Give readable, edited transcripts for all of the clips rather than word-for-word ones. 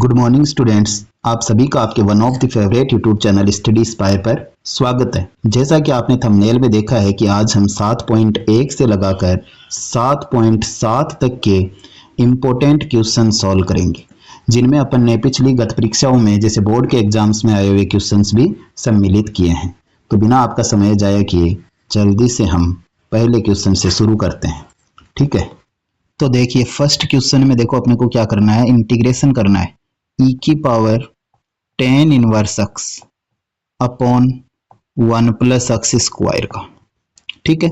Good morning students, आप सभी का आपके one of the favourite YouTube channel study spire पर स्वागत है। जैसा कि आपने थंबनेल में देखा है कि आज हम 7.1 से लगाकर 7.7 तक के इम्पोर्टेंट क्वेश्चन सॉल्व करेंगे, जिनमें अपन ने पिछली गत परीक्षाओं में जैसे बोर्ड के एग्जाम्स में आए हुए क्वेश्चंस भी सम्मिलित किए हैं। तो बिना आपका समय जाया किए जल्दी से हम पहले क्वेश्चन से शुरू करते हैं। ठीक है, तो देखिए फर्स्ट क्वेश्चन में देखो अपने को क्या करना है, इंटीग्रेशन करना है e की power tan inverse x upon 1 plus X square का। ठीक है,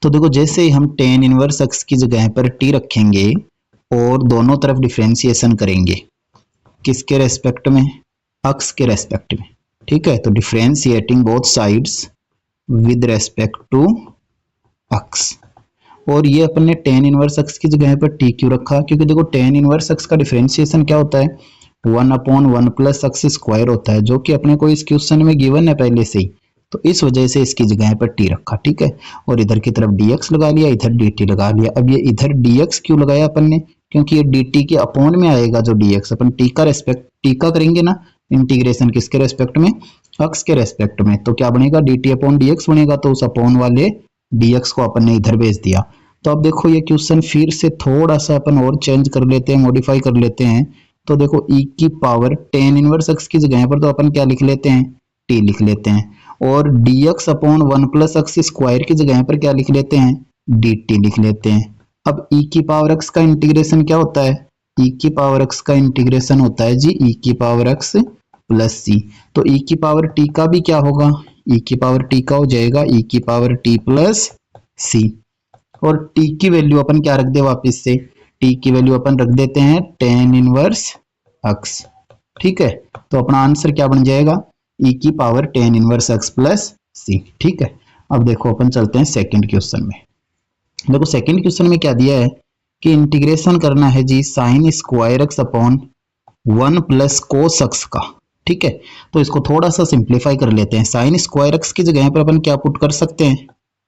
तो देखो जैसे ही हम tan इनवर्स x की जगह पर t रखेंगे और दोनों तरफ डिफरेंशिएशन करेंगे, किसके रेस्पेक्ट में, x के रेस्पेक्ट में। ठीक है, तो differentiating both sides with respect to x। और ये अपन ने tan इनवर्स x की जगह पर t क्यों रखा, क्योंकि देखो tan इनवर्स x का डिफरेंशिएशन क्या होता है, 1/1 प्लस एक्स स्क्वायर होता है, जो कि अपने को इस क्वेश्चन में गिवन है पहले से ही, तो इस वजह से इसकी जगह पर t रखा। ठीक है, और इधर की तरफ dx लगा लिया, इधर dt लगा लिया। अब ये इधर dx क्यों लगाया अपन ने, क्योंकि ये dt के अपॉन में आएगा जो dx, अपन t का रेस्पेक्ट t का करेंगे ना इंटीग्रेशन, किसके रेस्पेक्ट में, x के रेस्पेक्ट में, तो क्या बनेगा dt अपॉन dx बनेगा, तो उस अपॉन वाले dx को अपन ने इधर भेज दिया। तो अब देखो ये क्वेश्चन फिर से थोड़ा सा अपन और चेंज कर लेते हैं, मॉडिफाई कर लेते हैं। तो देखो e की पावर tan इनवर्स x की जगह पर तो अपन क्या लिख लेते हैं, t लिख लेते हैं, और dx upon 1 plus X square की जगह पर क्या लिख लेते हैं, dt लिख लेते हैं। अब e की पावर x का इंटीग्रेशन क्या होता है, e की पावर x का इंटीग्रेशन होता है जी e की पावर x प्लस c। तो e की पावर t का भी क्या होगा, e की पावर t का हो जाएगा e की पावर t प्लस c। और t की वैल्यू अपन क्या रख दे, वापस से t की वैल्यू अपन रख देते हैं tan इनवर्स x। ठीक है, तो अपना आंसर क्या बन जाएगा, e की power tan inverse x plus c। ठीक है, अब देखो अपन चलते हैं सेकंड क्वेश्चन में। देखो सेकंड क्वेश्चन में क्या दिया है कि इंटीग्रेशन करना है जी sine square x upon 1 plus cos X का। ठीक है, तो इसको थोड़ा सा सिंप्लीफाई कर लेते हैं। साइन स्क्वायर एक्स की जगह पर अपन क्या पुट कर सकते हैं,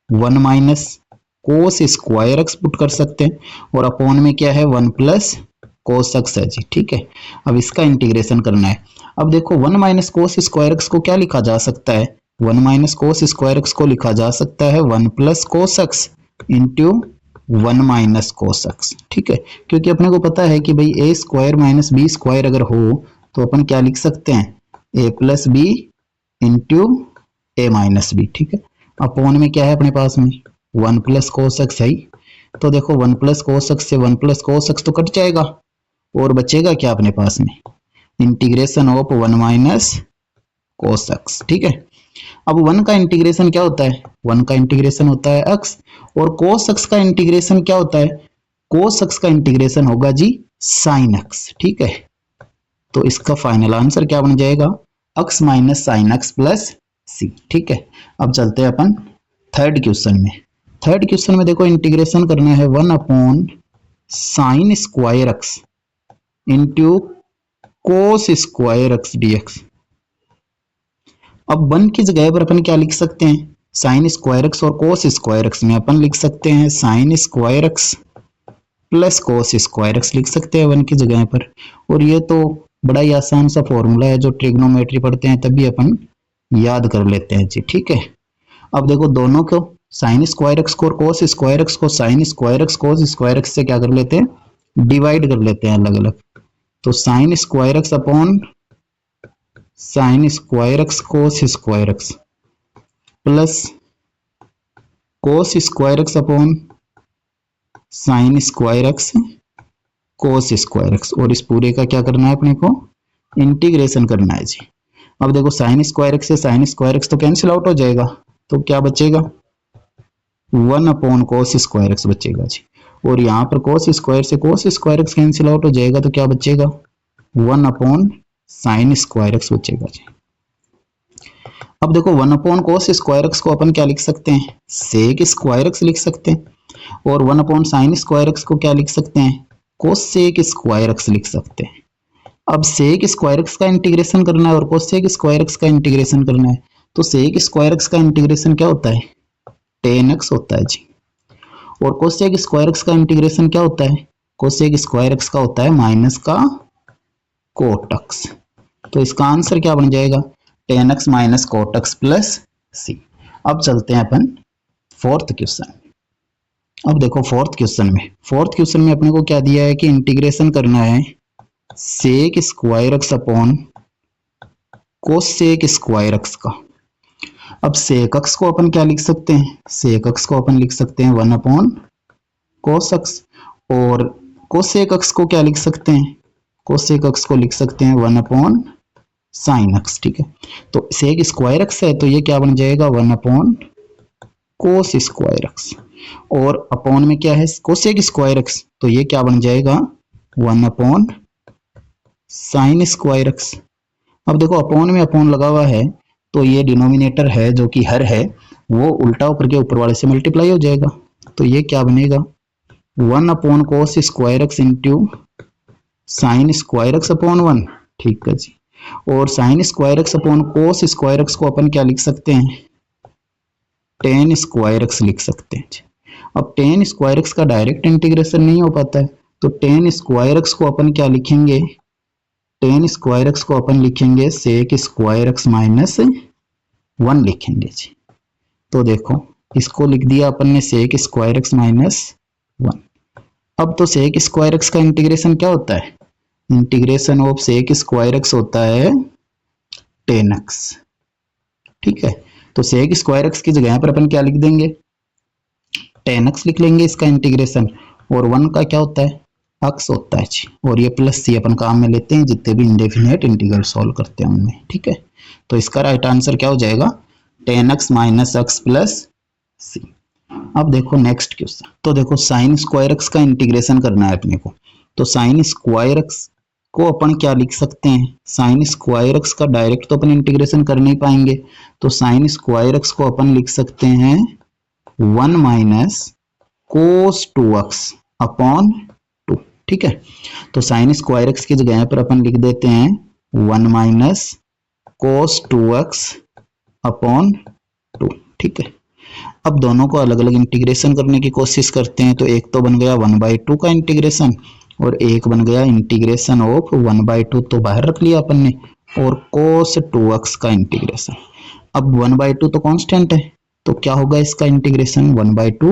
1 minus cos square x put कर सकते हैं, और अपॉन में क्या है 1 प्लस कोस एक्स है जी। ठीक है, अब इसका इंटीग्रेशन करना है। अब देखो 1 माइनस कोस स्क्वायर एक्स को क्या लिखा जा सकता है, 1 माइनस कोस स्क्वायर एक्स को लिखा जा सकता है 1 plus cos x into 1 minus cos x. ठीक है, क्योंकि अपने को पता है कि भाई ए स्क्वायर माइनस बी स्क्वायर अगर हो तो अपन क्या लिख सकते हैं, ए प्लस बी इंटू ए माइनस बी। ठीक है, अपॉन में क्या है अपने पास में 1 प्लस कोस एक्स है। तो देखो 1 प्लस कोस एक्स से 1 प्लस कोस एक्स तो कट जाएगा, और बचेगा क्या अपने पास में, integration of 1 minus cos x. ठीक है, अब 1 का इंटीग्रेशन क्या होता है, 1 का इंटीग्रेशन होता है x, और कोस एक्स का इंटीग्रेशन क्या होता है, कोस एक्स का इंटीग्रेशन होगा जी साइन एक्स। ठीक है, तो इसका फाइनल आंसर क्या बन जाएगा, x minus sine X plus C. ठीक है, अब चलते हैं अपन थर्ड क्वेश्चन में। थर्ड क्वेश्चन में देखो इंटीग्रेशन करना है 1 upon sine square X into cos square X dx। अब 1 की जगह पर अपन क्या लिख सकते हैं, साइन स्क्वायर एक्स और कोस स्क्वायर एक्स में अपन लिख सकते हैं sign square x plus cos square x लिख सकते हैं 1 की जगह पर। और ये तो बड़ा ही आसान सा फॉर्मूला है, जो ट्रिग्नोमेट्री पढ़ते हैं तभी अपन याद कर लेते हैं जी। ठीक है, अब देखो दोनों को साइन स्क्वायर एक्स को और कोस स्क्वायर एक्स को साइन स्क्वायर एक्स कोस स्क्वायर एक्स से क्या कर लेते हैं, डिवाइड कर लेते हैं अलग अलग। तो sign square x upon sine square x कोस square x plus cos square x upon sine square x कोस स्क्वायर एक्स, और इस पूरे का क्या करना है अपने को, इंटीग्रेशन करना है जी। अब देखो साइन स्क्वायर एक्स से साइन स्क्वायर एक्स तो कैंसिल आउट हो जाएगा, तो क्या बचेगा 1 अपॉन कोस स्क्वायर एक्स बचेगा जी, और यहाँ पर कोस स्क्वायर से कोस स्क्वायर एक्स कैंसिल आउट हो जाएगा, तो क्या बचेगा 1 अपॉन साइन स्क्वायर एक्स बचेगा जी। अब देखो 1 अपॉन कोस स्क्वायर एक्स को अपन क्या लिख सकते हैं, सेक स्क्वायर एक्स लिख सकते हैं, और 1 अपॉन साइन स्क्वायर एक्स को क्या लिख सकते हैं, कोसेक स्क्वायर एक्स लिख सकते हैं। अब सेक स्क्वायर एक्स का इंटीग्रेशन करना है और कोसेक स्क्वायर एक्स का इंटीग्रेशन करना है, तो सेक स्क्वायर एक्स का इंटीग्रेशन क्या होता है, tan x होता है जी, और कोसेक स्क्वायर एक्स का इंटीग्रेशन क्या होता है, कोसेक स्क्वायर एक्स का होता है माइनस का कोट एक्स। तो इसका आंसर क्या बन जाएगा, tan X minus cot X plus C. अब चलते हैं अपन फोर्थ क्वेश्चन। अब देखो फोर्थ क्वेश्चन में अपने को क्या दिया है कि इंटीग्रेशन करना है sec square x upon cosec square x का। अब सेक एक्स को अपन क्या लिख सकते हैं, सेक एक्स को अपन लिख सकते हैं 1 अपॉन कोस एक्स, और कोसेक एक्स को क्या लिख सकते हैं, कोसेक एक्स को लिख सकते हैं 1 अपॉन साइन एक्स। ठीक है, तो सेक स्क्वायर एक्स है तो ये क्या बन जाएगा 1 अपॉन कोस स्क्वायर एक्स, और अपॉन में क्या है कोसेक स्क्वायर एक्स, तो ये क्या बन जाएगा 1 अपॉन साइन स्क्वायर एक्स। अब देखो अपॉन में अपॉन लगा हुआ है तो ये डिनोमिनेटर है जो कि हर है वो उल्टा ऊपर के ऊपर वाले से मल्टीप्लाई हो जाएगा, तो ये क्या बनेगा 1 अपॉन कोस square X into sine square x upon 1। ठीक है जी, और साइन स्क्वायर एक्स अपॉन कोस स्क्वायर एक्स को अपन क्या लिख सकते हैं, टेन स्क्वायर एक्स लिख सकते हैं। अब टेन स्क्वायर एक्स का डायरेक्ट इंटीग्रेशन नहीं हो पाता है तो टेन स्क्वायर एक्स को अपन क्या लिखेंगे, टेन स्क्वायर एक्स को अपन लिखेंगे सेक स्क्वायर एक्स माइनस 1 लिखेंगे जी। तो देखो इसको लिख दिया अपन ने सेक स्क्वायर एक्स माइनस 1। अब तो सेक स्क्वायर एक्स का इंटीग्रेशन क्या होता है, integration of sec square x होता है टेन एक्स। ठीक है, तो सेक स्क्वायर एक्स की जगह पर अपन क्या लिख देंगे, टेन एक्स लिख लेंगे इसका इंटीग्रेशन, और 1 का क्या होता है एक्स होता है जी, और ये प्लस सी अपन काम में लेते हैं जितने भी इंडेफिनेट इंटीग्रल सॉल्व करते हैं उनमें। ठीक है, तो इसका राइट आंसर क्या हो जाएगा, tan X minus X plus C. अब देखो नेक्स्ट क्वेश्चन। तो देखो साइन स्क्वायर एक्स का इंटीग्रेशन करना है अपने को, तो साइन स्क्वायर एक्स को अपन क्या लिख सकते हैं, साइन स्क्वायर एक्स का डायरेक्ट तो अपन इंटीग्रेशन कर नहीं पाएंगे, तो साइन स्क्वायर एक्स को अपन लिख सकते हैं 1 माइनस कोस 2x अपॉन 2। ठीक है, तो साइन स्क्वायर एक्स की जगह पर अपन लिख देते हैं 1 माइनस कोस 2x अपॉन 2। ठीक है, अब दोनों को अलग अलग इंटीग्रेशन करने की कोशिश करते हैं, तो एक तो बन गया 1/2 का इंटीग्रेशन और एक बन गया इंटीग्रेशन ऑफ 1/2, तो बाहर रख लिया अपन ने, और कोस 2x का इंटीग्रेशन। अब 1/2 तो कांस्टेंट है तो क्या होगा इसका इंटीग्रेशन 1/2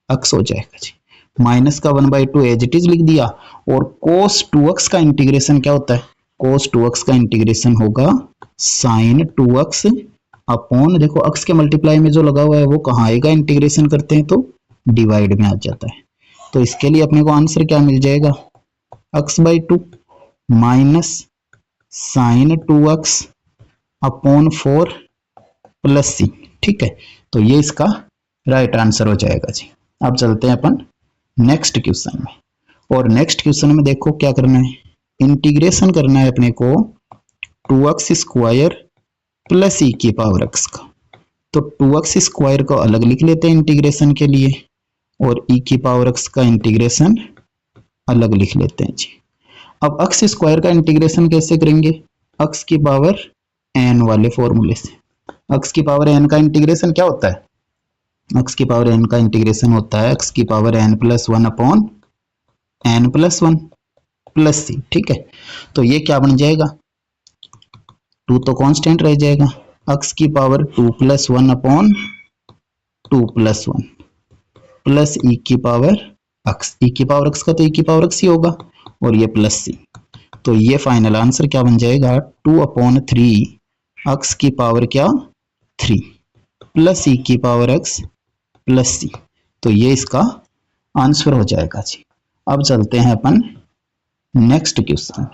x हो जाएगा जी, माइनस का 1/2 एज इट इज लिख दिया, और कोस 2x का इंटीग्रेशन क्या होता है, कोस 2x का इंटीग्रेशन होगा साइन 2x अपॉन, देखो x के मल्टीप्लाई में जो लगा हुआ है वो कहाँ आएगा, इंटीग्रेशन करते हैं तो डिवाइड में आ जाता है, तो इसके लिए अपने को आंसर क्या मिल जाएगा x/2 minus sine 2x upon 4 plus C. ठीक है, तो ये इसका राइट आंसर हो जाएगा जी। अब चलते हैं अपन नेक्स्ट क्वेश्चन में, और नेक्स्ट क्वेश्चन में देखो क्या करना है, इंटीग्रेशन करना है अपने को 2x स्क्वायर प्लस ई की पावर x का। तो 2x स्क्वायर को अलग लिख लेते हैं इंटीग्रेशन के लिए, और ई की पावर x का इंटीग्रेशन अलग लिख लेते हैं जी। अब x स्क्वायर का इंटीग्रेशन कैसे करेंगे, x की पावर n वाले फॉर्मूले से। x की पावर n का इंटीग्रेशन क्या होता है, x की पावर n का इंटीग्रेशन होता है x की power n plus 1 upon n plus 1 plus C. ठीक है, तो ये क्या बन जाएगा, 2 तो कांस्टेंट रह जाएगा, x की power 2 plus 1 upon 2 plus 1 plus E की पावर x, ई की पावर x का तो ई की पावर x ही होगा, और ये प्लस सी, तो ये फाइनल आंसर क्या बन जाएगा 2/3 x की पावर क्या 3 प्लस ई की पावर x प्लस सी, तो ये इसका आंसर हो जाएगा जी। अब चलते हैं अपन नेक्स्ट क्वेश्चन,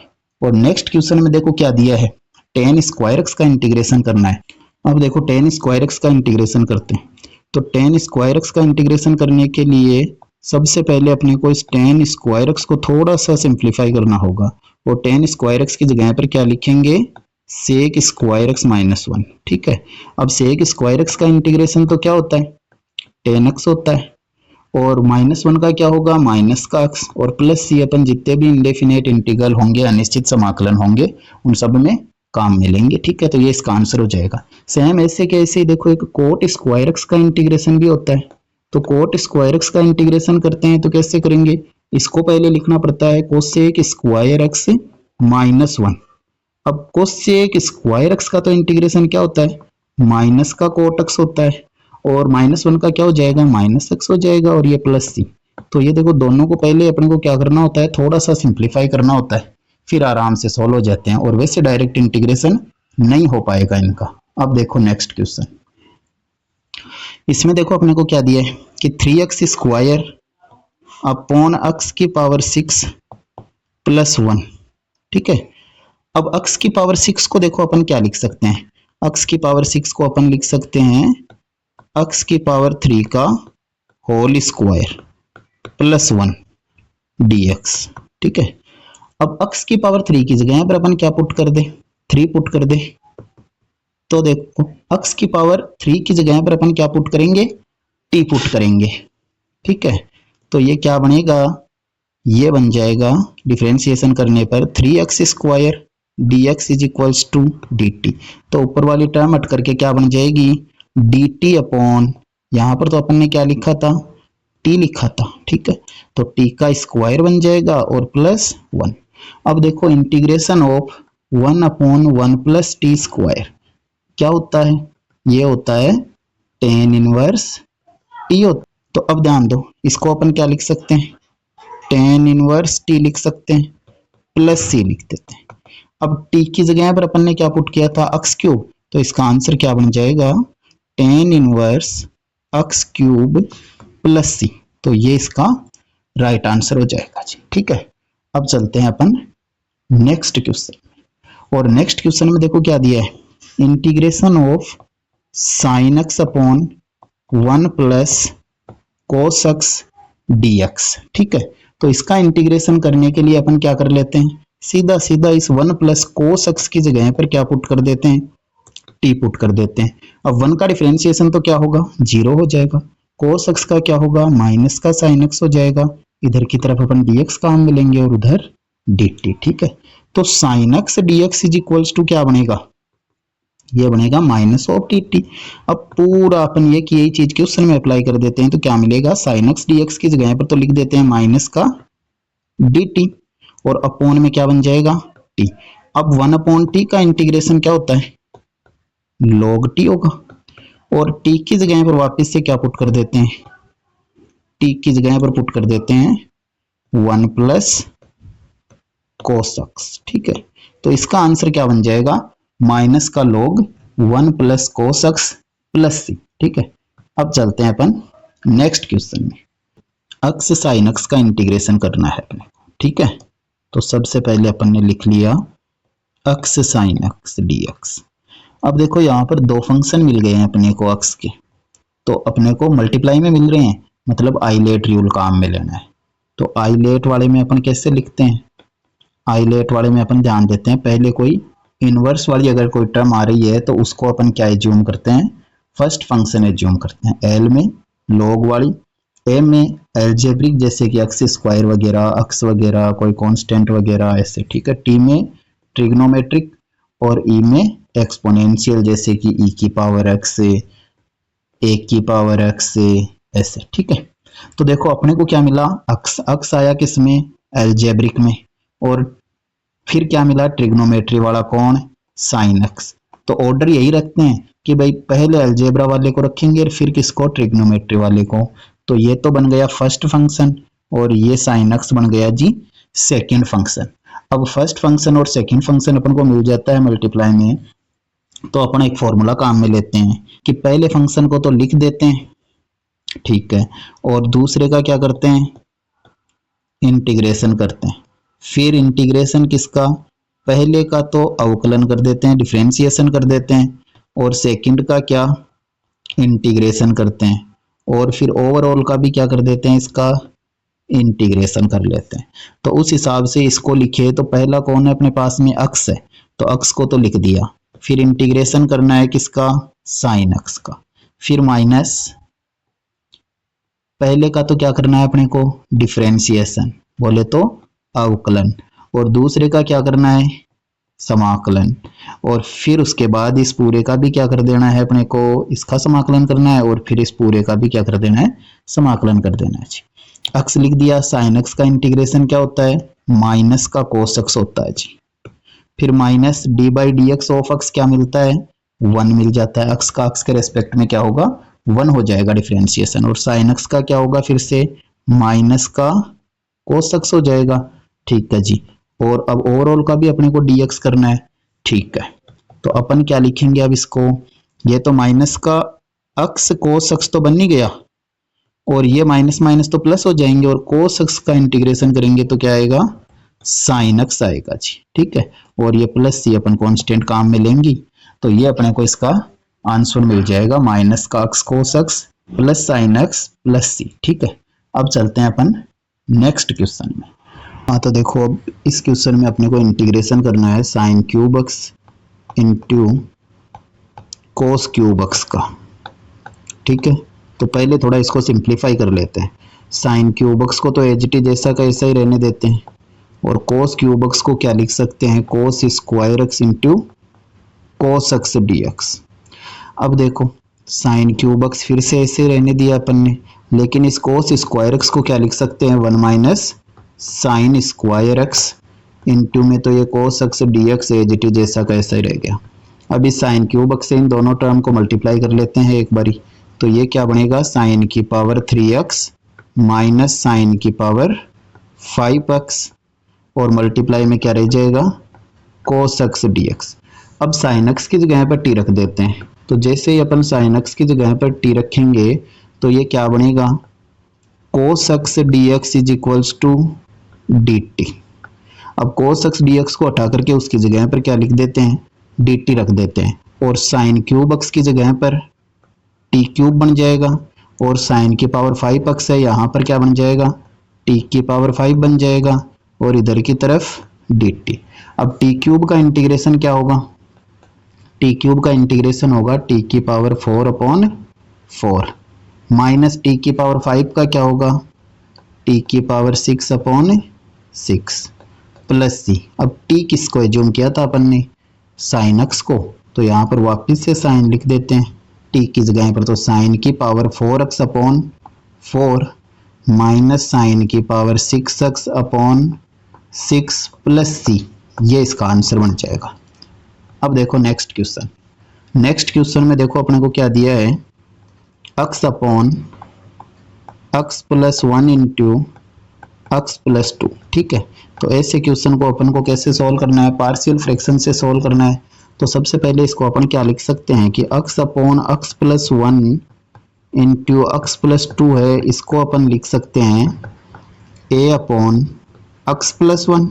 और नेक्स्ट क्वेश्चन में देखो क्या दिया है, टेन स्क्वायर एक्स का इंटीग्रेशन करना है। अब देखो टेन स्क्वायर एक्स का इंटीग्रेशन करते हैं, तो टेन स्क्वायर एक्स का इंटीग्रेशन करने के लिए सबसे पहले अपने को इस टेन स्क्वायर एक्स को थोड़ा सा सिंप्लीफाई करना होगा, और टेन स्क्वायर एक्स की जगह पर क्या लिखेंगे सेक स्क्वायर एक्स माइनस 1। ठीक है, अब सेक स्क्वायर एक्स का इंटीग्रेशन तो क्या होता है टेन एक्स होता है, और -1 का क्या होगा माइनस का x, और प्लस सी अपन जितने भी इंडेफिनेट इंटीग्रल होंगे अनिश्चित समाकलन होंगे उन सब में काम मिलेंगे। ठीक है, तो ये इसका आंसर हो जाएगा। सेम ऐसे कैसे देखो एक कोट स्क्वायर एक्स का इंटीग्रेशन भी होता है, तो कोट स्क्वायर एक्स का इंटीग्रेशन करते हैं तो कैसे करेंगे, इसको पहले लिखना पड़ता है कोसेक स्क्वायर एक्स माइनस 1। अब कोसेक स्क्वायर एक्स का तो इंटीग्रेशन क्या होता है, माइनस का कोट एक्स होता है, और -1 का क्या हो जाएगा, -x हो जाएगा, और ये प्लस सी। तो ये देखो दोनों को पहले अपने को क्या करना होता है, थोड़ा सा सिंप्लीफाई करना होता है, फिर आराम से सॉल्व हो जाते हैं, और वैसे डायरेक्ट इंटीग्रेशन नहीं हो पाएगा इनका। अब देखो नेक्स्ट क्वेश्चन, इसमें देखो अपने को क्या दिया है कि 3x स्क्वायर अपॉन x की पावर 6 प्लस 1। ठीक है, अब x की पावर 6 को देखो अपन क्या लिख सकते हैं, x की पावर 6 को अपन लिख सकते हैं x की पावर 3 का होल स्क्वायर प्लस 1 dx। ठीक है, अब x की पावर 3 की जगह पर अपन क्या पुट कर दे, 3 पुट कर दे। तो देखो x की पावर 3 की जगह पर अपन क्या पुट करेंगे, t पुट करेंगे। ठीक है, तो ये क्या बनेगा, ये बन जाएगा डिफरेंशिएशन करने पर 3x square dx is equals to dt। तो ऊपर वाली टर्म हट करके क्या बन जाएगी, dt अपॉन, यहाँ पर तो अपन ने क्या लिखा था, t लिखा था। ठीक है, तो t का स्क्वायर बन जाएगा और प्लस 1। अब देखो integration of 1 upon 1 plus T square क्या होता है, ये होता है tan इनवर्स टी। तो अब ध्यान दो, इसको अपन क्या लिख सकते हैं, tan इनवर्स टी लिख सकते हैं, प्लस सी लिख देते हैं। अब t की जगह पर अपन ने क्या पुट किया था, x क्यूब, तो इसका आंसर क्या बन जाएगा, tan inverse x cube plus C. तो ये इसका राइट आंसर हो जाएगा जी। ठीक है, अब चलते हैं अपन नेक्स्ट क्वेश्चन, और नेक्स्ट क्वेश्चन में देखो क्या दिया है, integration of sine x upon 1 plus cos x dx। ठीक है, तो इसका इंटीग्रेशन करने के लिए अपन क्या कर लेते हैं, सीधा सीधा इस 1 प्लस कोस एक्स की जगह पर क्या पुट कर देते हैं, t पुट कर देते हैं। अब 1 का डिफरेंशिएशन तो क्या होगा, 0 हो जाएगा, कोस एक्स का क्या होगा, माइनस का साइन एक्स हो जाएगा, इधर की तरफ अपन dx का हम मिलेंगे और उधर dt। ठीक है, तो sine x dx is equals to क्या बनेगा, ये बनेगा माइनस ऑफ dt। अब पूरा अपन ये कि यही चीज क्वेश्चन में अप्लाई कर देते हैं, तो क्या मिलेगा, साइन एक्स dx की जगह पर तो लिख देते हैं माइनस का dt, और अपॉन में क्या बन जाएगा t। अब 1 अपॉन टी का इंटीग्रेशन क्या होता है, log t होगा, और t की जगह पर वापस से क्या पुट कर देते हैं, t की जगह पर पुट कर देते हैं 1 प्लस कोस एक्स। ठीक है, तो इसका आंसर क्या बन जाएगा, माइनस का log 1 plus cos X plus C. ठीक है, अब चलते हैं अपन नेक्स्ट क्वेश्चन में, एक्स साइन एक्स का इंटीग्रेशन करना है अपने को। ठीक है, तो सबसे पहले अपन ने लिख लिया एक्स साइन एक्स dx। अब देखो यहाँ पर दो फंक्शन मिल गए हैं अपने को एक्स के, तो अपने को मल्टीप्लाई में मिल रहे हैं, मतलब आइलेट रूल काम में लेना है। तो आइलेट वाले में अपन कैसे लिखते हैं, आइलेट वाले में अपन ध्यान देते हैं, पहले कोई इनवर्स वाली अगर कोई टर्म आ रही है तो उसको अपन क्या एज्यूम करते हैं, फर्स्ट फंक्शन एज्यूम करते हैं, एल में लॉग वाली, ए में एल्जेब्रिक जैसे कि एक्स स्क्वायर वगैरह, एक्स वगैरह, कोई कांस्टेंट वगैरह ऐसे। ठीक है, टी में ट्रिग्नोमेट्रिक, और ई में एक्सपोनेंशियल जैसे कि ई की पावर एक्स से, ए की पावर एक्स से, ऐसे। ठीक है, तो देखो अपने को क्या मिला, एक्स, एक्स आया किस में, एल्जेब्रिक में, और फिर क्या मिला, ट्रिग्नोमेट्री वाला कौन, साइन एक्स। तो ऑर्डर यही रखते हैं कि भाई पहले अलजेब्रा वाले को रखेंगे और फिर किसको, ट्रिग्नोमेट्री वाले को। तो ये तो बन गया फर्स्ट फंक्शन, और ये साइन एक्स बन गया जी सेकंड फंक्शन। अब फर्स्ट फंक्शन और सेकंड फंक्शन अपन को मिल जाता है मल्टीप्लाई में, तो अपन एक फॉर्मूला काम में लेते हैं कि पहले फंक्शन को तो लिख देते हैं, ठीक है, और दूसरे का क्या करते हैं, इंटीग्रेशन करते हैं। फिर इंटीग्रेशन किसका, पहले का तो अवकलन कर देते हैं, डिफरेंशिएशन कर देते हैं, और सेकंड का क्या, इंटीग्रेशन करते हैं, और फिर ओवरऑल का भी क्या कर देते हैं, इसका इंटीग्रेशन कर लेते हैं। तो उस हिसाब से इसको लिखे, तो पहला कौन है अपने पास में, अक्स है, तो अक्स को तो लिख दिया, फिर इंटीग्रेशन करना है किसका, साइन अक्स का, फिर माइनस, पहले का तो क्या करना है अपने को, डिफरेंशिएशन बोले तो अवकलन, और दूसरे का क्या करना है, समाकलन, और फिर उसके बाद इस पूरे का भी क्या कर देना है अपने को, इसका समाकलन करना है, और फिर इस पूरे का भी क्या कर देना है, समाकलन कर देना है जी। अक्स लिख दिया, साइन एक्स का इंटीग्रेशन क्या होता है, माइनस का कोस एक्स होता है जी। फिर minus D by D x of x क्या मिलता है, 1 मिल जाता है। एक्स का एक्स के रेस्पेक्ट में क्या होगा, 1 हो जाएगा डिफ्रेंशिएशन। और साइन एक्स का क्या होगा, फिर से माइनस का कोस एक्स हो जाएगा। ठीक है जी। और अब ओवरऑल का भी अपने को डी एक्स करना है। ठीक है, तो अपन क्या लिखेंगे अब इसको, ये तो माइनस का एक्स कोस एक्स तो बन नहीं गया, और ये माइनस माइनस तो प्लस हो जाएंगे, और कोस एक्स का इंटीग्रेशन करेंगे तो क्या आएगा, साइन एक्स आएगा जी। ठीक है, और ये प्लस सी अपन कांस्टेंट काम में लेंगी, तो ये अपने को इसका आंसर मिल जाएगा माइनस का X cos X plus sine X plus C. ठीक है, अब चलते हैं अपन नेक्स्ट क्वेश्चन में। हाँ तो देखो, अब इस क्वेश्चन में अपने को इंटीग्रेशन करना है sine cube x into cos cube x का। ठीक है, तो पहले थोड़ा इसको सिंप्लीफाई कर लेते हैं। साइन क्यूब एक्स को तो एच टी जैसा का ऐसा ही रहने देते हैं, और कोस क्यूब एक्स को क्या लिख सकते हैं, कोस स्क्वायर एक्स इंटू कोस एक्स डी एक्स। अब देखो, साइन क्यूब एक्स फिर से ऐसे रहने दिया अपन ने, लेकिन इस कोस स्क्वायर एक्स को क्या लिख सकते हैं, 1 minus sign square X into में तो ये कोस x d x H T जैसा का ऐसा ही रह गया। अब इस साइन क्यूब एक्स से इन दोनों टर्म को मल्टीप्लाई कर लेते हैं एक बारी, तो ये क्या बनेगा, साइन की पावर 3x माइनस साइन की पावर 5x, और मल्टीप्लाई में क्या रह जाएगा, कोस एक्स डी एक्स। अब साइन एक्स की जगह पर टी रख देते हैं, तो जैसे ही अपन साइन एक्स की जगह पर टी रखेंगे तो ये क्या बनेगा, cos x d x is equals to d t. अब कोस एक्स डी एक्स को हटा करके उसकी जगह पर क्या लिख देते हैं, डी टी रख देते हैं, और साइन क्यूब एक्स की जगह पर टी क्यूब बन जाएगा, और साइन की पावर 5x है, यहाँ पर क्या बन जाएगा, टी की पावर 5 बन जाएगा, और इधर की तरफ डी टी। अब टी क्यूब का इंटीग्रेशन क्या होगा, टी क्यूब का इंटीग्रेशन होगा टी की पावर 4/4 माइनस टी की पावर 5 का क्या होगा, टी की पावर 6/6 प्लस सी। अब टी किसको एज्यूम किया था अपन ने, साइन एक्स को, तो यहाँ पर वापस से साइन लिख देते हैं टी की जगह पर, तो साइन की पावर 4x/4 माइनस साइन की पावर 6x/6 प्लस सी, ये इसका आंसर बन जाएगा। अब देखो नेक्स्ट क्वेश्चन। नेक्स्ट क्वेश्चन में देखो अपने को क्या दिया है, x/x+1 इंटू x+2। ठीक है, तो ऐसे क्वेश्चन को अपन को कैसे सॉल्व करना है, पार्शियल फ्रैक्शन से सॉल्व करना है। तो सबसे पहले इसको अपन क्या लिख सकते हैं कि x/x+1 इंटू x+2 है, इसको अपन लिख सकते हैं a/x+1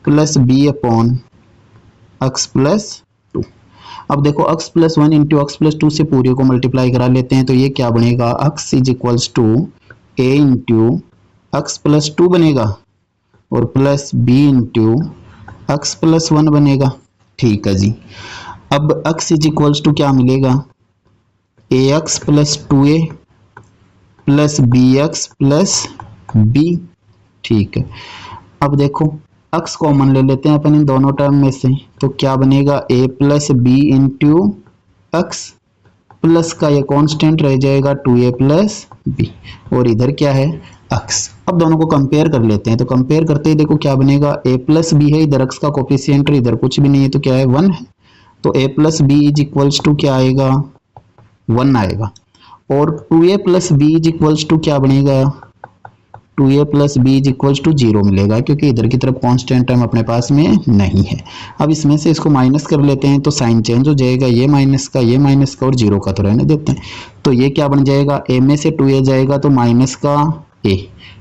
प्लस b/x+2। अब देखो x+1 इंटू x+2 से पूरे को मल्टीप्लाई करा लेते हैं, तो ये क्या बनेगा, x is equals to a into x+2 बनेगा, और प्लस b इंटू x+1 बनेगा। ठीक है जी। अब x इज इक्वल्स टू क्या मिलेगा, ax plus 2a plus bx plus b। ठीक है, अब देखो x कॉमन ले लेते हैं अपन इन दोनों टर्म में से, तो क्या बनेगा, a plus b into x, plus का ये कांस्टेंट रह जाएगा 2a प्लस बी, और इधर क्या है, x। अब दोनों को कंपेयर कर लेते हैं, तो कंपेयर करते ही देखो क्या बनेगा, a प्लस बी है, इधर x का कोफिशिएंट इधर कुछ भी नहीं है, तो क्या है, 1 है, तो a plus b is equals to क्या आएगा, 1 आएगा। और 2a plus b is equals to क्या बनेगा, 2a plus b is equals to 0 मिलेगा, क्योंकि इधर की तरफ कांस्टेंट टर्म अपने पास में नहीं है। अब इसमें से इसको माइनस कर लेते हैं, तो साइन चेंज हो जाएगा, ये माइनस का और 0 का तो रहने देते हैं। तो ये क्या बन जाएगा, a में से 2a जाएगा तो माइनस का a,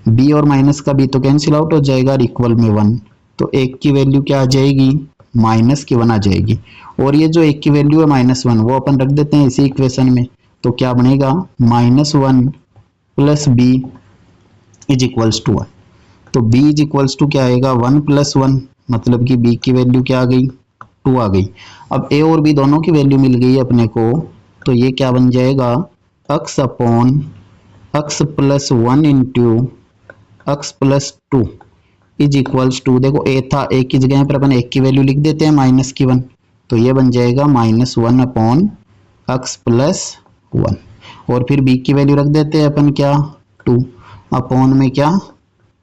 b और माइनस का b तो कैंसिल आउट हो जाएगा, इक्वल में 1, तो 1 की वैल्यू क्या आ जाएगी, माइनस की 1 आ जाएगी। और ये जो 1 की वैल्यू है -1, वो अपन रख देते हैं इसी इक्वेशन में, तो क्या बनेगा, -1 plus b is equals to 1। तो b इज इक्वल्स टू क्या आएगा, 1 + 1, मतलब कि b की वैल्यू क्या आ गई, 2 आ गई। अब a और b दोनों की वैल्यू मिल गई अपने को, तो ये क्या बन जाएगा, x/x+1 into x+2 is equals to, देखो a था, a की जगह पर अपन 1 की वैल्यू लिख देते हैं -1, तो ये बन जाएगा -1/x+1, और फिर b की वैल्यू रख देते हैं अपन क्या, 2 अपॉन में क्या,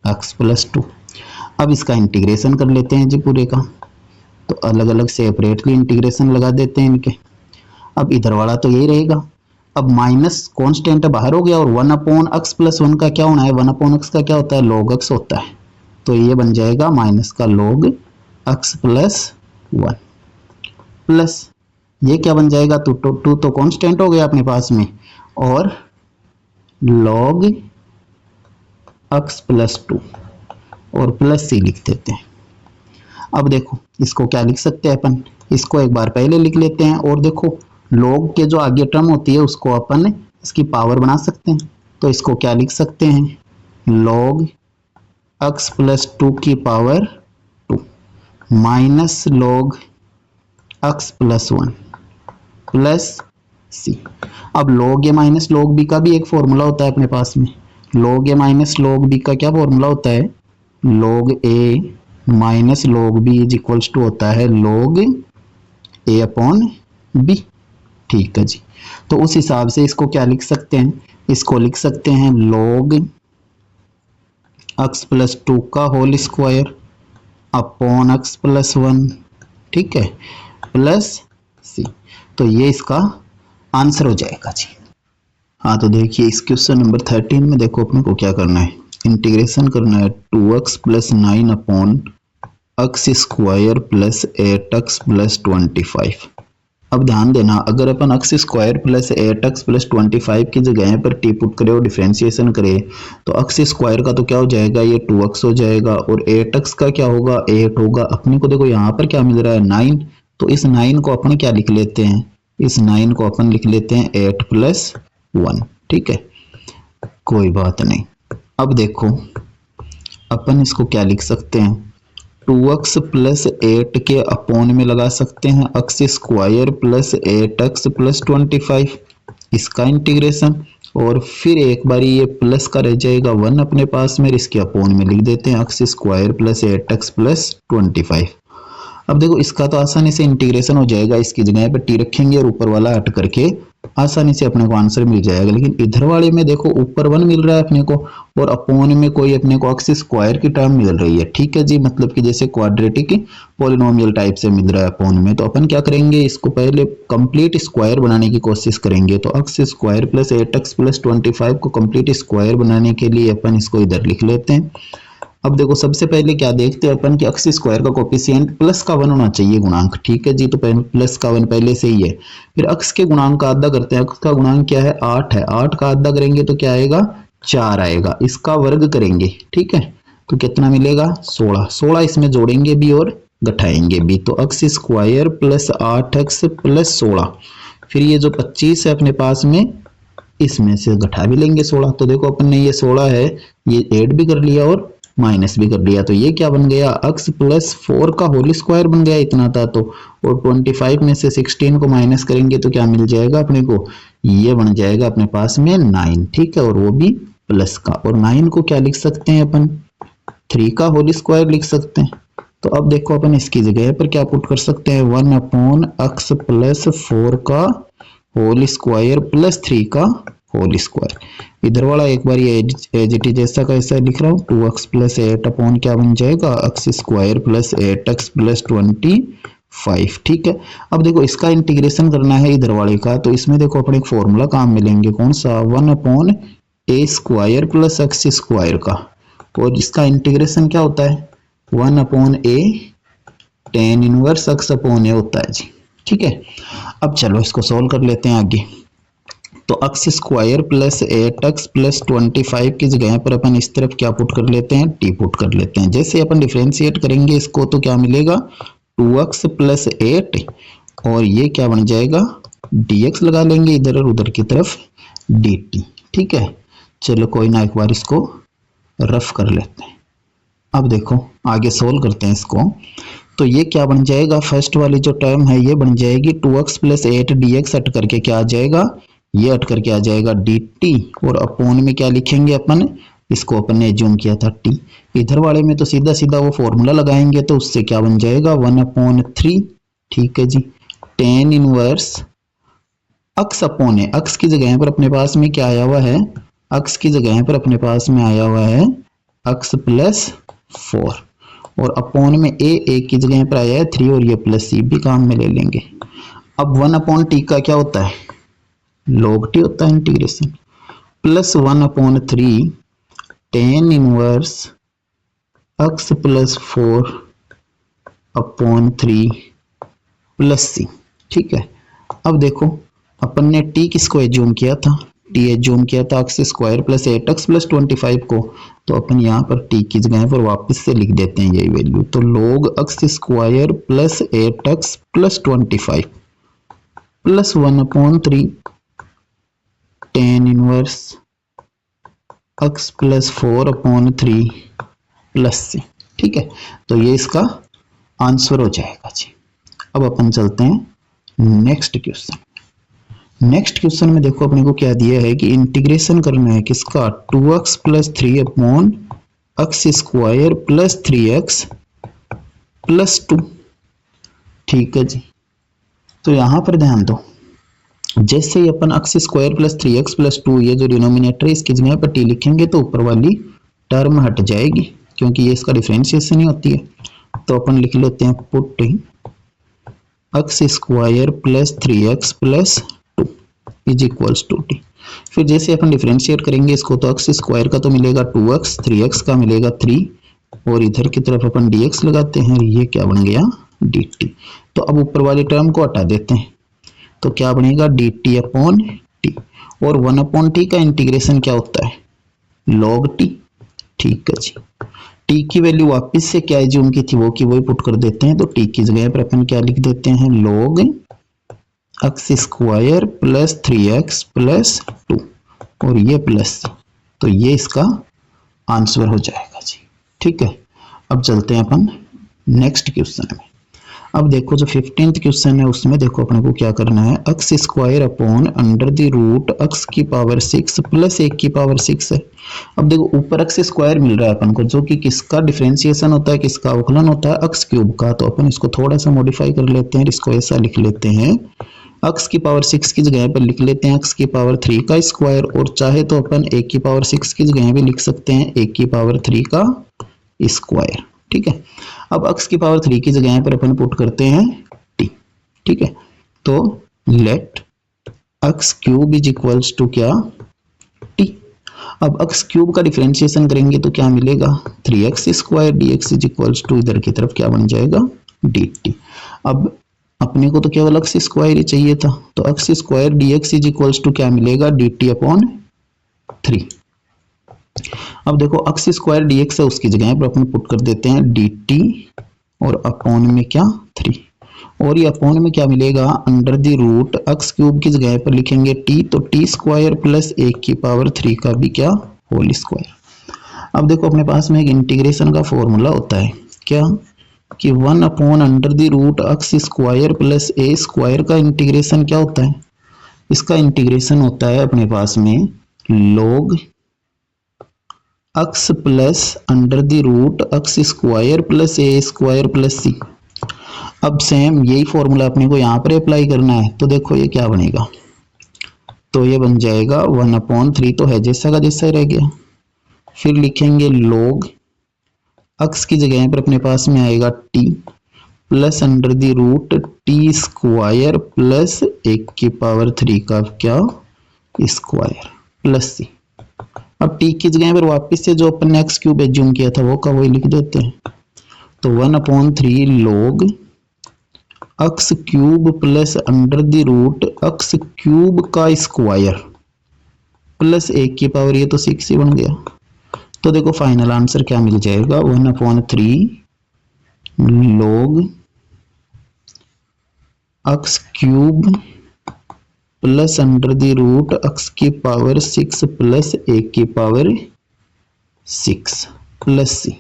x+2। अब इसका इंटीग्रेशन कर लेते हैं जी पूरे का, तो अलग अलग सेपरेटली इंटीग्रेशन लगा देते हैं इनके। अब इधर वाला तो यही रहेगा। अब माइनस कॉन्स्टेंट बाहर हो गया और 1/x + 1 का क्या होना है, 1/x का क्या होता है, log x होता है। तो ये बन जाएगा माइनस का log x + 1 प्लस ये क्या बन जाएगा, टू तो कांस्टेंट हो गया अपने पास में, और log x + 2 और प्लस c लिख देते हैं। अब देखो इसको क्या लिख सकते हैं अपन, इसको एक बार पहले लिख लेते हैं, और देखो log के जो आगे टर्म होती है उसको अपन इसकी पावर बना सकते हैं। तो इसको क्या लिख सकते हैं, log x + 2 की power 2 minus log x + 1 plus c। अब log a minus log b का भी एक फॉर्मूला होता है अपने पास में। log a minus log b का क्या फॉर्मूला होता है, log a minus log b = होता है log a/b। ठीक है जी। तो उस हिसाब से इसको क्या लिख सकते हैं, इसको लिख सकते हैं log x + 2 का होल स्क्वायर अपॉन x + 1, ठीक है, प्लस c। तो ये इसका आंसर हो जाएगा जी। हाँ तो देखिए इस क्वेश्चन नंबर 13 में देखो अपने को क्या करना है, इंटीग्रेशन करना है 2x + 9 अपॉन x² + 8x + 25। अब ध्यान देना, अगर अपन x² + 8x + 25 की जगह पर t पुट करें और डिफरेंशिएशन करें तो x² का तो क्या हो जाएगा, ये 2x हो जाएगा, और 8x का क्या होगा, 8 होगा। अपने को देखो यहाँ पर क्या मिल रहा है, 9। तो इस 9 को अपन क्या लिख लेते हैं, इस 9 को अपन लिख लेते हैं 8 + 1, ठीक है, कोई बात नहीं। अब देखो अपन इसको क्या लिख सकते हैं, 2x + 8 के अपोन में लगा सकते हैं x² + 8x + 25, इसका इंटीग्रेशन, और फिर एक बारी ये प्लस का रह जाएगा 1 अपने पास में, इसके अपोन में लिख देते हैं x² + 8x + 25। अब देखो इसका तो आसानी से इंटीग्रेशन हो जाएगा, इसकी जगह पे t रखेंगे और ऊपर वाला हट करके आसानी से अपने को आंसर मिल जाएगा। लेकिन इधर वाले में देखो ऊपर 1 मिल रहा है अपने को और अपोन में कोई अपने को x² की टर्म मिल रही है, ठीक है जी, मतलब कि जैसे क्वाड्रेटिक पॉलिनोमियल टाइप से मिल रहा है अपोन में। तो अपन क्या करेंगे, इसको पहले कंप्लीट स्क्वायर बनाने की कोशिश करेंगे। तो x² + 8x + 25 को कंप्लीट स्क्वायर बनाने के लिए अपन इसको इधर लिख लेते हैं। अब देखो सबसे पहले क्या देखते हैं अपन कि x² का कोफिशिएंट प्लस का 1 होना चाहिए गुणांक, ठीक है जी, तो प्लस का 1 पहले से ही है। फिर x के गुणांक का आधा करते हैं, x का गुणांक क्या है, 8 है, 8 का आधा करेंगे तो क्या आएगा, 4 आएगा, इसका वर्ग करेंगे, ठीक है, तो कितना मिलेगा, 16। 16 इसमें जोड़ेंगे भी और घटाएंगे भी, तो x² + 8x + 16। फिर ये जो 25 है अपने पास में, इसमें से घटा भी लेंगे 16। तो देखो अपन ने ये 16 है, ये ऐड भी कर लिया और माइनस भी कर लिया, तो ये क्या बन गया, x + 4 का होल स्क्वायर बन गया, इतना था तो। और 25 में से 16 को माइनस करेंगे तो क्या मिल जाएगा अपने को, ये बन जाएगा अपने पास में 9, ठीक है, और वो भी प्लस का। और 9 को क्या लिख सकते हैं अपन, 3 का होल स्क्वायर लिख सकते हैं। तो अब देखो अपन इसकी जगह पर क्या पुट कर सकते हैं, 1/x + 4 का होल स्क्वायर प्लस 3 का होल स्क्वायर। इधर वाला एक बार ये एज इट इज जैसा का ऐसा लिख रहा हूँ, 2x + 8 अपॉन क्या बन जाएगा, x² + 8x + 25, ठीक है। अब देखो इसका इंटीग्रेशन करना है इधर वाले का, तो इसमें देखो अपने एक फॉर्मूला काम मिलेंगे, कौन सा, 1/a² + x² का, और इसका इंटीग्रेशन क्या होता है, 1/a tan 1 x/a होता है जी, ठीक है। अब चलो इसको सोल्व कर लेते हैं आगे। तो x² + 8x + 25 की जगह पर अपन इस तरफ क्या पुट कर लेते हैं, t पुट कर लेते हैं। जैसे अपन डिफरेंशिएट करेंगे इसको तो क्या मिलेगा, 2x + 8 और ये क्या बन जाएगा, dx लगा लेंगे इधर और उधर की तरफ dt, ठीक है। चलो कोई ना, एक बार इसको रफ कर लेते हैं। अब देखो आगे सोल्व करते हैं इसको। तो ये क्या बन जाएगा, फर्स्ट वाली जो टर्म है ये बन जाएगी 2x + 8 dx हट करके क्या आ जाएगा, ये हट करके आ जाएगा dt, और अपोन में क्या लिखेंगे अपन, इसको अपन ने एज्यूम किया था t। इधर वाले में तो सीधा सीधा वो फॉर्मूला लगाएंगे, तो उससे क्या बन जाएगा, 1/3, ठीक है जी, tan 1 x/a, x की जगह पर अपने पास में क्या आया हुआ है, x की जगह पर अपने पास में आया हुआ है x + 4, और अपॉन में ए की जगह पर आया है 3 और ये प्लस सी भी काम में ले लेंगे। अब 1/t का क्या होता है, log t होता है integration, plus 1/3 tan inverse x plus 4/3 plus C. ठीक है, अब देखो अपन ने t किसको एज्यूम किया था, t एज्यूम किया था x square plus 8x plus 25 को, तो अपन यहाँ पर t की जगह पर वापस से लिख देते हैं यही वैल्यू, तो log x square plus 8x plus 25 plus 1/3 tan inverse x plus 4/3 plus C. ठीक है, तो ये इसका आंसर हो जाएगा जी। अब अपन चलते हैं नेक्स्ट क्वेश्चन। नेक्स्ट क्वेश्चन में देखो अपने को क्या दिया है कि इंटीग्रेशन करना है किसका, 2x plus 3/x square plus 3x plus 2। ठीक है जी, तो यहां पर ध्यान दो, जैसे ही अपन x square plus 3x plus 2 ये जो डिनोमिनेटर है इसकी जगह पर t लिखेंगे तो ऊपर वाली टर्म हट जाएगी क्योंकि ये इसका डिफरेंशिएशन ही होती है। तो अपन लिख लेते हैं put x square plus 3x plus 2 is equals to t। फिर जैसे अपन डिफरेंशिएट करेंगे इसको तो x स्क्वायर का तो मिलेगा 2x, 3x का मिलेगा 3 और इधर की तरफ अपन dx लगाते हैं, ये क्या बन गया dt। तो अब ऊपर वाली टर्म को हटा देते हैं तो क्या बनेगा dt अपॉन t, और 1/t का इंटीग्रेशन क्या होता है log t। ठीक है जी, t की वैल्यू वापस से क्या एज्यूम की थी वो की वही पुट कर देते हैं, तो t की जगह पर अपन क्या लिख देते हैं log x square plus 3x plus 2 और ये प्लस, तो ये इसका आंसर हो जाएगा जी। ठीक है, अब चलते हैं अपन नेक्स्ट क्वेश्चन में। अब देखो जो 15th क्वेश्चन है उसमें देखो अपने को क्या करना है, x square upon under the root x की पावर 6 प्लस 1 की पावर 6 है। अब देखो ऊपर x स्क्वायर मिल रहा है अपन को जो कि किसका डिफरेंशिएशन होता है, किसका अवकलन होता है, x क्यूब का। तो अपन इसको थोड़ा सा मॉडिफाई कर लेते हैं, इसको ऐसा लिख लेते हैं x की पावर 6 की जगह पर लिख लेते हैं x की पावर 3 का स्क्वायर, और चाहे तो अपन 1 की पावर 6 की जगह भी लिख सकते हैं 1 की पावर 3 का स्क्वायर। ठीक है, अब x की पावर 3 की जगह पर अपन पुट करते हैं t। ठीक है, तो let x cube is equals to क्या t। अब x क्यूब का डिफरेंशिएशन करेंगे तो क्या मिलेगा 3x square dx is equals to इधर की तरफ क्या बन जाएगा dt। अब अपने को तो केवल x स्क्वायर ही चाहिए था, तो x square dx is equals to क्या मिलेगा dt अपॉन 3। अब देखो x स्क्वायर dx है उसकी जगह पर अपन पुट कर देते हैं dt और अपॉन में क्या 3, और ये अपॉन में क्या मिलेगा under the root x cube की जगह पर लिखेंगे t, तो t स्क्वायर प्लस 1 की पावर 3 का भी क्या होल स्क्वायर। अब देखो अपने पास में एक इंटीग्रेशन का फॉर्मूला होता है क्या कि 1 upon under the root x square plus a square का इंटीग्रेशन क्या होता है, इसका इंटीग्रेशन होता है अपने पास में log x plus under the root x square plus a square plus c। अब सेम यही फॉर्मूला अपने को यहाँ पर अप्लाई करना है, तो देखो ये क्या बनेगा, तो ये बन जाएगा 1/3 तो है जैसा का जैसा ही रह गया। फिर लिखेंगे log x की जगह पर अपने पास में आएगा t plus under the root t square plus 1 की पावर 3 का क्या स्क्वायर प्लस c। अब t की जगह पर वापस से जो अपन ने x क्यूब एज्यूम किया था वो का वही लिख देते हैं, तो 1/3 log x cube plus under the root x cube का स्क्वायर प्लस 1 की पावर ये तो 6 ही बन गया। तो देखो फाइनल आंसर क्या मिल जाएगा 1/3 log x cube plus under the root x की पावर 6 प्लस 1 की पावर 6 प्लस c।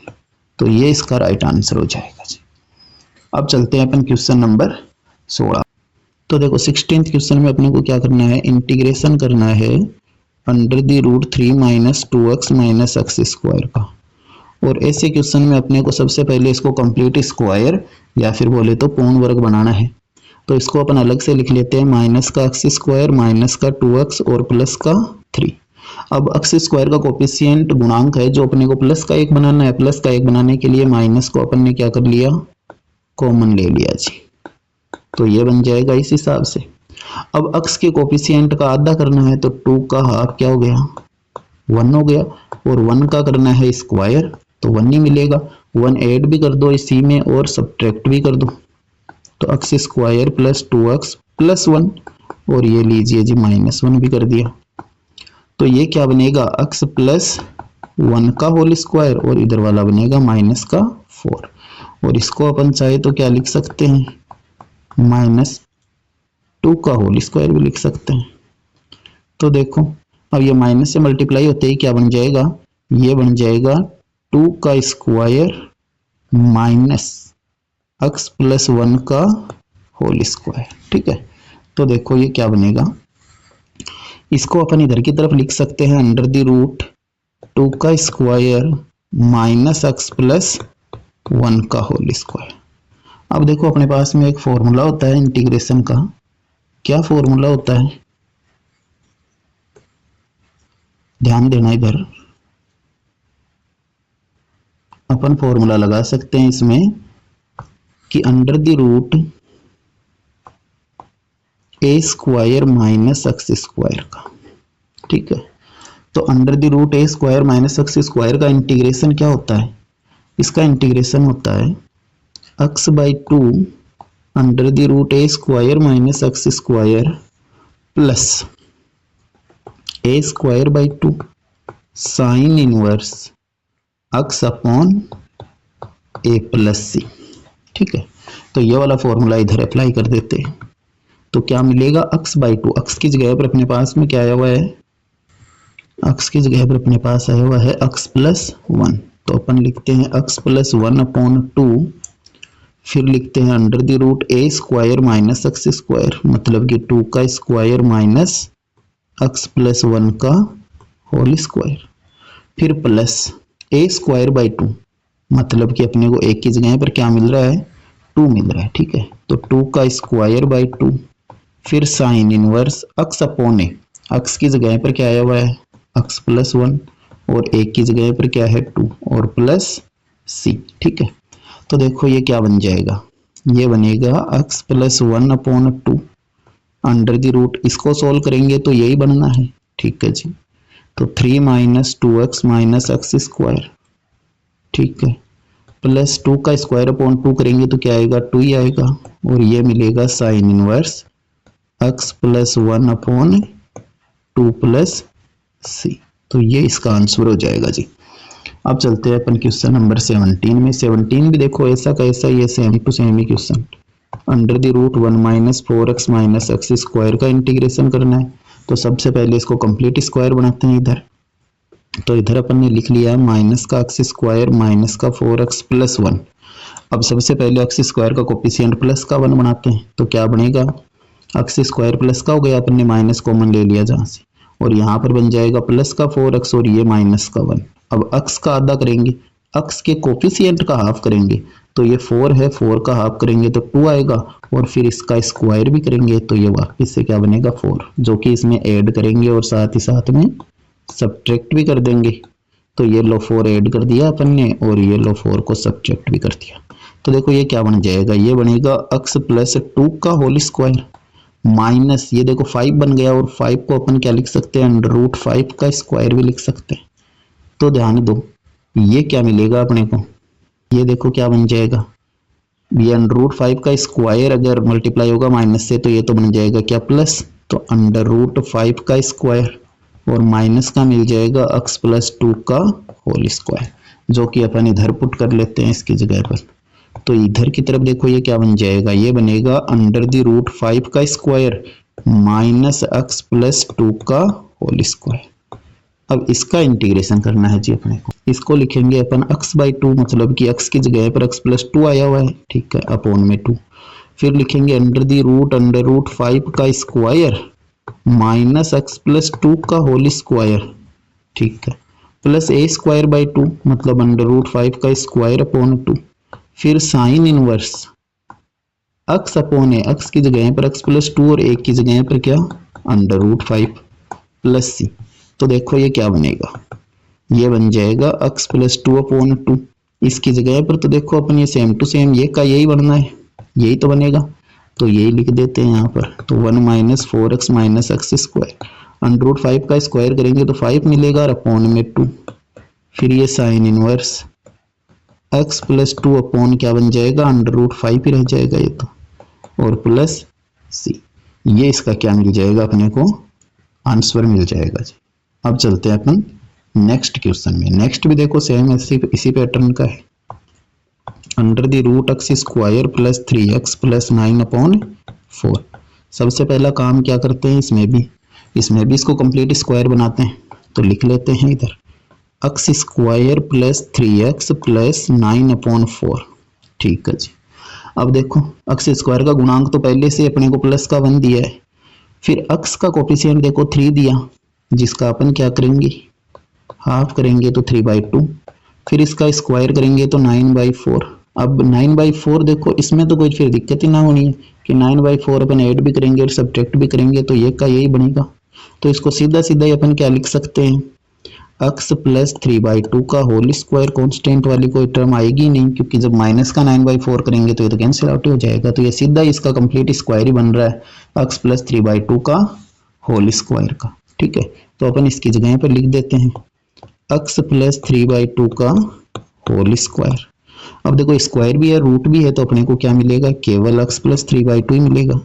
तो ये इसका राइट आंसर हो जाएगा जी। अब चलते हैं अपन क्वेश्चन नंबर 16। तो देखो 16th क्वेश्चन में अपने को क्या करना है, इंटीग्रेशन करना है under the root 3 minus 2x minus x square का। और ऐसे क्वेश्चन में अपने को सबसे पहले इसको कंप्लीट स्क्वायर या फिर बोले तो पूर्ण वर्ग बनाना है। तो इसको अपन अलग से लिख लेते हैं माइनस का एक्स स्क्वायर माइनस का 2x और प्लस का 3। अब अक्स स्क्वायर का कोफिशिएंट गुणांक है जो अपने को प्लस का एक बनाना है, प्लस का एक बनाने के लिए माइनस को अपन ने क्या कर लिया, कॉमन ले लिया जी, तो ये बन जाएगा इस हिसाब से। अब अक्स के कोफिशिएंट का आधा करना है तो 2 का हाफ क्या हो गया, 1 हो गया, और 1 का करना है स्क्वायर तो 1 ही मिलेगा। 1 ऐड भी कर दो इसी में और सब्ट्रैक्ट भी कर दो, तो अक्स स्क्वायर प्लस 2x प्लस 1, और ये लीजिए जी -1 भी कर दिया। तो ये क्या बनेगा, अक्स प्लस 1 का होल स्क्वायर, और इधर वाला बनेगा माइनस का 4, और इसको अपन चाहे तो क्या लिख सकते हैं, -2 का होल स्क्वायर भी लिख सकते हैं। तो देखो अब ये माइनस से मल्टीप्लाई होते ही क्या बन जाएगा, ये बन जाएगा 2 का स्क्वायर माइनस अक्स प्लस 1 का होल स्क्वायर। ठीक है, तो देखो ये क्या बनेगा, इसको अपन इधर की तरफ लिख सकते हैं अंडर द रूट 2 का स्क्वायर माइनस अक्स प्लस 1 का होल स्क्वायर। अब देखो अपने पास में एक फॉर्मूला होता है इंटीग्रेशन का, क्या फॉर्मूला होता है, ध्यान देना इधर, अपन फॉर्मूला लगा सकते हैं इसमें कि under the root A square minus x square का। ठीक है, तो under the root A square minus x square का इंटीग्रेशन क्या होता है, इसका इंटीग्रेशन होता है X by 2 under the root A square minus x square plus A square by 2 sine inverse X upon A plus C. ठीक है, तो ये वाला फॉर्मूला इधर अप्लाई कर देते हैं, तो क्या मिलेगा, एक्स बाई 2, एक्स की जगह पर अपने पास में क्या आया हुआ है, एक्स की जगह पर अपने पास आया हुआ है एक्स प्लस 1, तो अपन लिखते हैं एक्स प्लस 1 अपॉन 2, फिर लिखते हैं under the root A square minus x square, मतलब कि 2 का स्क्वायर माइनस एक्स प्लस 1 का होल स्क्वायर, फिर प्लस ए स्क्वायर बाई 2, मतलब कि अपने को एक की जगह पर क्या मिल रहा है, 2 मिल रहा है। ठीक है, तो 2 का स्क्वायर बाई 2, फिर साइन इनवर्स एक्स अपॉन ए, एक्स की जगह पर क्या आया हुआ है, एक्स प्लस 1, और एक की जगह पर क्या है 2 और प्लस सी। ठीक है, तो देखो ये क्या बन जाएगा, ये बनेगा x plus 1 upon 2 under the root, इसको सोल्व करेंगे तो यही बनना है। ठीक है जी, तो 3 minus 2x minus x square, ठीक है, प्लस 2 का स्क्वायर अपॉन 2 करेंगे तो क्या आएगा, 2 ही आएगा, और ये मिलेगा sine inverse X plus 1 upon 2 plus C. तो ये इसका आंसर हो जाएगा जी। अब चलते हैं अपन क्वेश्चन नंबर 17 में। 17 भी देखो ऐसा कैसा, ये सेम टू सेम ही question, under the root 1 minus 4x minus x square का इंटीग्रेशन करना है। तो सबसे पहले इसको कंप्लीट स्क्वायर बनाते हैं इधर, तो इधर अपन ने लिख लिया माइनस का एक्स स्क्वायर माइनस का 4x प्लस 1। अब सबसे पहले एक्स स्क्वायर का कोफिशिएंट प्लस का 1 बनाते हैं, तो क्या बनेगा, एक्स स्क्वायर प्लस का हो गया, अपन ने माइनस कॉमन ले लिया जहां से, और यहाँ पर बन जाएगा प्लस का 4x और ये माइनस का 1। अब एक्स का आधा करेंगे, एक्स के कोफिशिएंट का हाफ करेंगे, तो ये 4 है, 4 का हाफ करेंगे तो 2 आएगा, और फिर इसका स्क्वायर भी करेंगे तो ये वापस से क्या बनेगा 4, जो कि इसमें ऐड करेंगे और साथ ही साथ में सब्ट्रैक्ट भी कर देंगे। तो ये लो 4 ऐड कर दिया अपन ने, और ये लो 4 को सब्ट्रैक्ट भी कर दिया। तो देखो ये क्या बन जाएगा, ये बनेगा एक्स प्लस 2 का होल स्क्वायर माइनस, ये देखो 5 बन गया, और 5 को अपन क्या लिख सकते हैं, अंडर रूट 5 का स्क्वायर भी लिख सकते हैं। तो ध्यान दो, ये क्या मिलेगा अपने को, ये देखो क्या बन जाएगा, ये अंडर रूट 5 का स्क्वायर अगर मल्टीप्लाई होगा माइनस से, तो ये तो बन जाएगा क्या प्लस, तो अंडर रूट 5 का स्क्वायर, और माइनस का मिल जाएगा एक्स प्लस 2 का होल स्क्वायर, जो कि अपन इधर पुट कर लेते हैं इसकी जगह पर। तो इधर की तरफ देखो ये क्या बन जाएगा, ये बनेगा अंडर द रूट 5 का स्क्वायर माइनस एक्स प्लस 2 का होल स्क्वायर। अब इसका इंटीग्रेशन करना है जी अपने को, इसको लिखेंगे अपन x बाई 2, मतलब कि x की जगह पर x प्लस 2 आया हुआ है, ठीक है, अपॉन में 2, फिर लिखेंगे अंडर रूट 5 का स्क्वायर माइनस एक्स प्लस 2 का होल स्क्वायर, ठीक है, प्लस ए स्क्वायर बाई 2, मतलब अंडर रूट 5 का स्क्वायर अपॉन 2, फिर साइन इनवर्स एक्स अपॉन ए, एक्स की जगह पर एक्स प्लस 2 और एक की जगह पर क्या, अंडर रूट 5 प्लस सी। तो देखो ये क्या बनेगा, ये बन जाएगा x प्लस 2/2। इसकी जगह पर तो देखो अपन ये सेम टू सेम ये का यही बनना है, यही तो बनेगा, तो यही लिख देते हैं यहाँ पर। तो 1 minus 4x minus x square, under root 5 का स्क्वायर करेंगे तो 5 मिलेगा और अपॉन में 2, फिर ये sine inverse x plus 2 upon क्या बन जाएगा, अंडर रूट 5 ही रह जाएगा ये तो, और प्लस c, ये इसका क्या मिल जाएगा अपने को, आंसर मिल जाएगा जी। अब चलते हैं अपन नेक्स्ट क्वेश्चन में। नेक्स्ट भी देखो सेम इसी पैटर्न का है, under the root x square plus 3x plus 9/4। सबसे पहला काम क्या करते हैं, इसमें भी इसको कंप्लीट स्क्वायर बनाते हैं, तो लिख लेते हैं इधर x square plus 3x plus 9/4। ठीक है जी। अब देखो x स्क्वायर का गुणांक तो पहले से अपने को प्लस का 1 दिया है, फिर x का कोफिशिएंट देखो 3 दिया, जिसका अपन क्या करेंगे, हाफ करेंगे तो 3/2, फिर इसका स्क्वायर करेंगे तो 9/4। अब 9/4 देखो इसमें तो कोई फिर दिक्कत ही ना होनी है कि 9/4 अपन ऐड भी करेंगे और सब्ट्रैक्ट भी करेंगे तो ये का यही बनेगा। तो इसको सीधा सीधा ही अपन क्या लिख सकते हैं, x प्लस 3/2 का होल स्क्वायर, कॉन्स्टेंट वाली कोई टर्म आएगी नहीं, क्योंकि जब माइनस का 9/4 करेंगे तो ये तो कैंसिल आउट हो जाएगा, तो ये सीधा इसका कंप्लीट स्क्वायर ही बन रहा है, x प्लस 3/2 का होल स्क्वायर का। ठीक है, तो अपन इसकी जगह पर लिख देते हैं x प्लस 3/2 का होल स्क्वायर। अब देखो स्क्वायर भी है रूट भी है, तो अपने को क्या मिलेगा, केवल x प्लस 3/2 ही मिलेगा।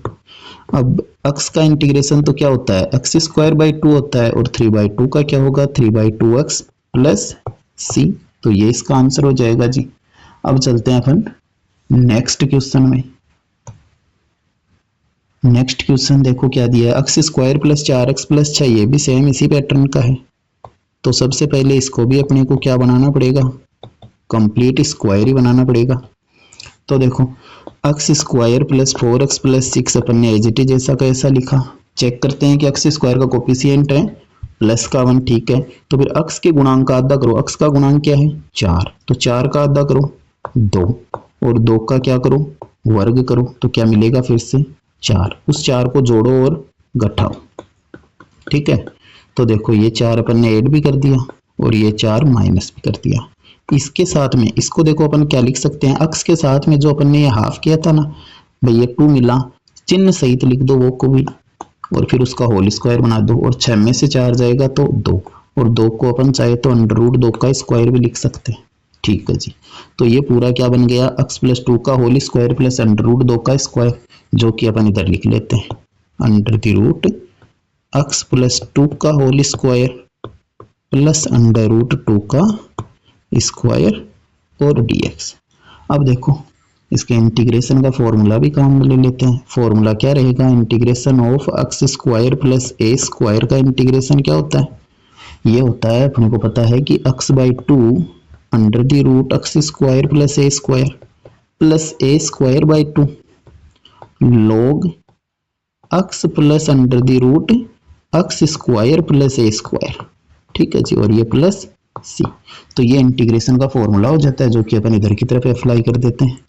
अब x का इंटीग्रेशन तो क्या होता है, x स्क्वायर बाई 2 होता है, और 3/2 का क्या होगा, 3/2x प्लस c, तो ये इसका आंसर हो जाएगा जी। अब चलते हैं अपन नेक्स्ट क्वेश्चन में। नेक्स्ट क्वेश्चन देखो क्या दिया है, x square plus 4x plus 6, ये भी सेम इसी पैटर्न का है। तो सबसे पहले इसको भी अपने को क्या बनाना पड़ेगा, कंप्लीट स्क्वायर ही बनाना पड़ेगा। तो देखो x square plus 4x plus 6 अपन ने एज इट इज जैसा का ऐसा लिखा। चेक करते हैं कि x स्क्वायर का कोफिशिएंट है प्लस का 1, ठीक है, तो फिर x के गुणांक का आधा करो, x का गुणांक क्या है 4, तो 4 का आधा करो 2, और 2 का क्या करो वर्ग करो, तो क्या मिलेगा फिर से 4, उस 4 को जोड़ो और घटाओ। ठीक है, तो देखो ये 4 अपन ने ऐड भी कर दिया और ये 4 माइनस भी कर दिया। इसके साथ में इसको देखो अपन क्या लिख सकते हैं, x के साथ में जो अपन ने ये हाफ किया था ना भाई, ये 2 मिला, चिन्ह सहित लिख दो वो को भी, और फिर उसका होल स्क्वायर बना दो, और 6 में से 4 जाएगा तो 2, और 2 को अपन चाहे तो अंडर रूट 2 का स्क्वायर भी लिख सकते हैं। ठीक है जी, तो ये पूरा क्या बन गया, x प्लस 2 का whole square plus under root 2 का स्क्वायर, जो कि अपन इधर लिख लेते हैं under the root x plus 2 का whole square plus under root 2 का स्क्वायर और dx। अब देखो इसके इंटीग्रेशन का फॉर्मूला भी काम ले लेते हैं। फॉर्मूला क्या रहेगा, integration of x square plus a square का इंटीग्रेशन क्या होता है, ये होता है अपने को पता है कि x/2 under the root x square plus a square plus a square by 2 log x plus under the root x square plus a square. ठीक है जी, और ये प्लस c, तो ये इंटीग्रेशन का फॉर्मूला हो जाता है, जो कि अपन इधर की तरफ अप्लाई कर देते हैं।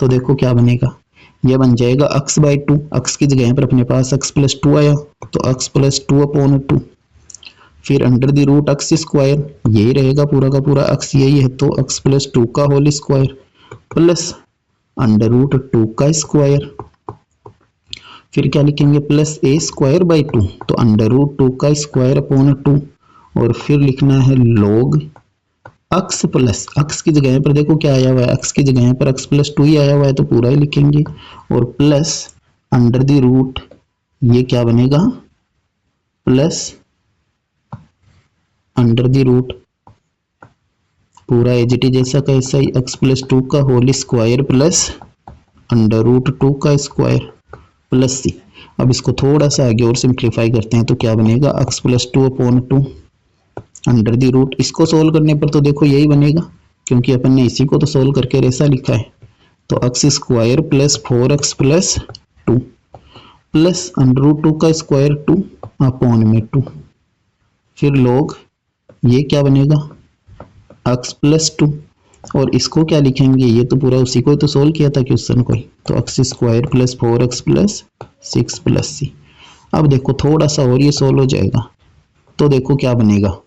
तो देखो क्या बनेगा, ये बन जाएगा x/2, x की जगह पर अपने पास x प्लस 2 आया, तो x प्लस 2/2, फिर under the root x square, यही रहेगा पूरा का पूरा x यही है, तो x प्लस 2 का whole square plus under root 2 का स्क्वायर, फिर क्या लिखेंगे प्लस a स्क्वायर बाई 2, तो अंडर रूट 2 का स्क्वायर अपॉन 2, और फिर लिखना है log x प्लस, x की जगह पर देखो क्या आया हुआ है, x की जगह पर x प्लस 2 ही आया हुआ है, तो पूरा ही लिखेंगे, और प्लस अंडर द रूट, ये क्या बनेगा प्लस अंडर द रूट पूरा एज इट इज जैसा का ऐसा ही x प्लस 2 का whole square plus under root 2 का स्क्वायर प्लस c। अब इसको थोड़ा सा आगे और सिंप्लीफाई करते हैं, तो क्या बनेगा x plus 2/2 under the root, इसको सोल्व करने पर तो देखो यही बनेगा, क्योंकि अपन ने इसी को तो सोल्व करके ऐसा लिखा है, तो x square plus 4x plus 2 plus under root 2 का स्क्वायर 2 अपॉन में 2, फिर log ये क्या बनेगा x प्लस 2, और इसको क्या लिखेंगे, ये तो पूरा उसी को तो सोल्व किया था क्वेश्चन को ही, तो x square plus 4x plus 6 plus c। अब देखो थोड़ा सा और ये सोल्व हो जाएगा, तो देखो क्या बनेगा,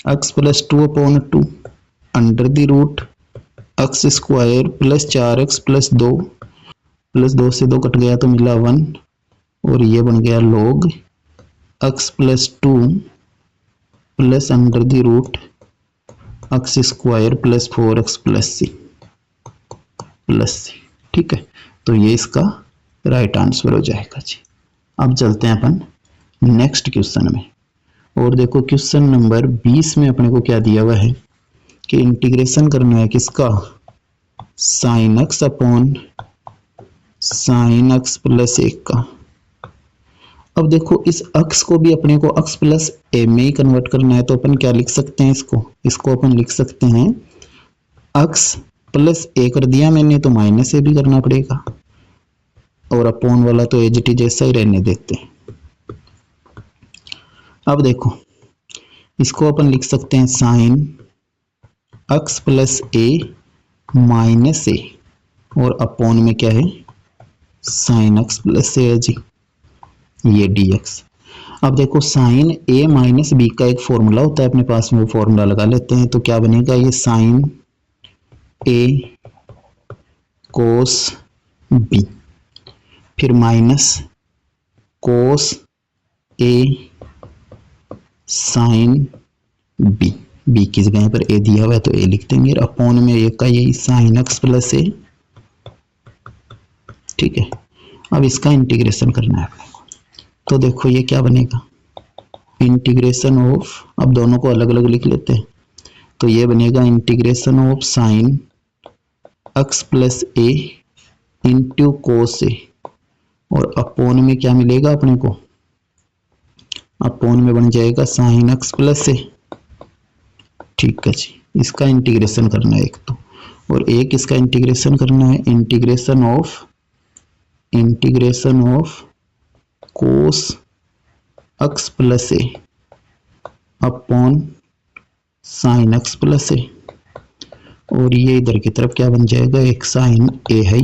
x plus 2/2 under the root x square plus 4x plus 2 से 2 कट गया तो मिला 1 और ये बन गया log x plus 2 plus under the root x square plus 4x plus C. ठीक है, तो ये इसका राइट आंसर हो जाएगा जी। अब चलते हैं अपन नेक्स्ट क्वेश्चन में, और देखो क्वेश्चन नंबर 20 में अपने को क्या दिया हुआ है कि इंटीग्रेशन करना है किसका, sine x upon sine X plus 1 का। अब देखो इस अक्स को भी अपने को x प्लस ए में ही कन्वर्ट करना है, तो अपन क्या लिख सकते हैं, इसको अपन लिख सकते हैं x प्लस ए कर दिया मैंने तो माइनस ए भी करना पड़ेगा, और अपॉन वाला तो एज इट इज जैसा ही रहने देते हैं। अब देखो इसको अपन लिख सकते हैं साइन x प्लस ए माइनस ए, और अपॉन में क्या है साइन x प्लस ए है जी, ये dx। अब देखो साइन a माइनस बी का एक फॉर्मूला होता है अपने पास में, वो फॉर्मूला लगा लेते हैं। तो क्या बनेगा, ये साइन a कोस b फिर minus cos a sine b, b की जगह पर a दिया हुआ है तो a लिख देंगे, अपॉन में a का यही साइन x प्लस a। ठीक है, अब इसका इंटीग्रेशन करना है अपने को, तो देखो ये क्या बनेगा, इंटीग्रेशन ऑफ, अब दोनों को अलग अलग लिख लेते हैं, तो ये बनेगा integration of sine x plus A into cos A, और अपॉन में क्या मिलेगा अपने को, अपॉन में बन जाएगा साइन x प्लस ए। ठीक है जी, इसका इंटीग्रेशन करना है एक तो, और एक इसका इंटीग्रेशन करना है integration of cos x plus A upon sine x plus A, और ये इधर की तरफ क्या बन जाएगा, एक साइन ए है,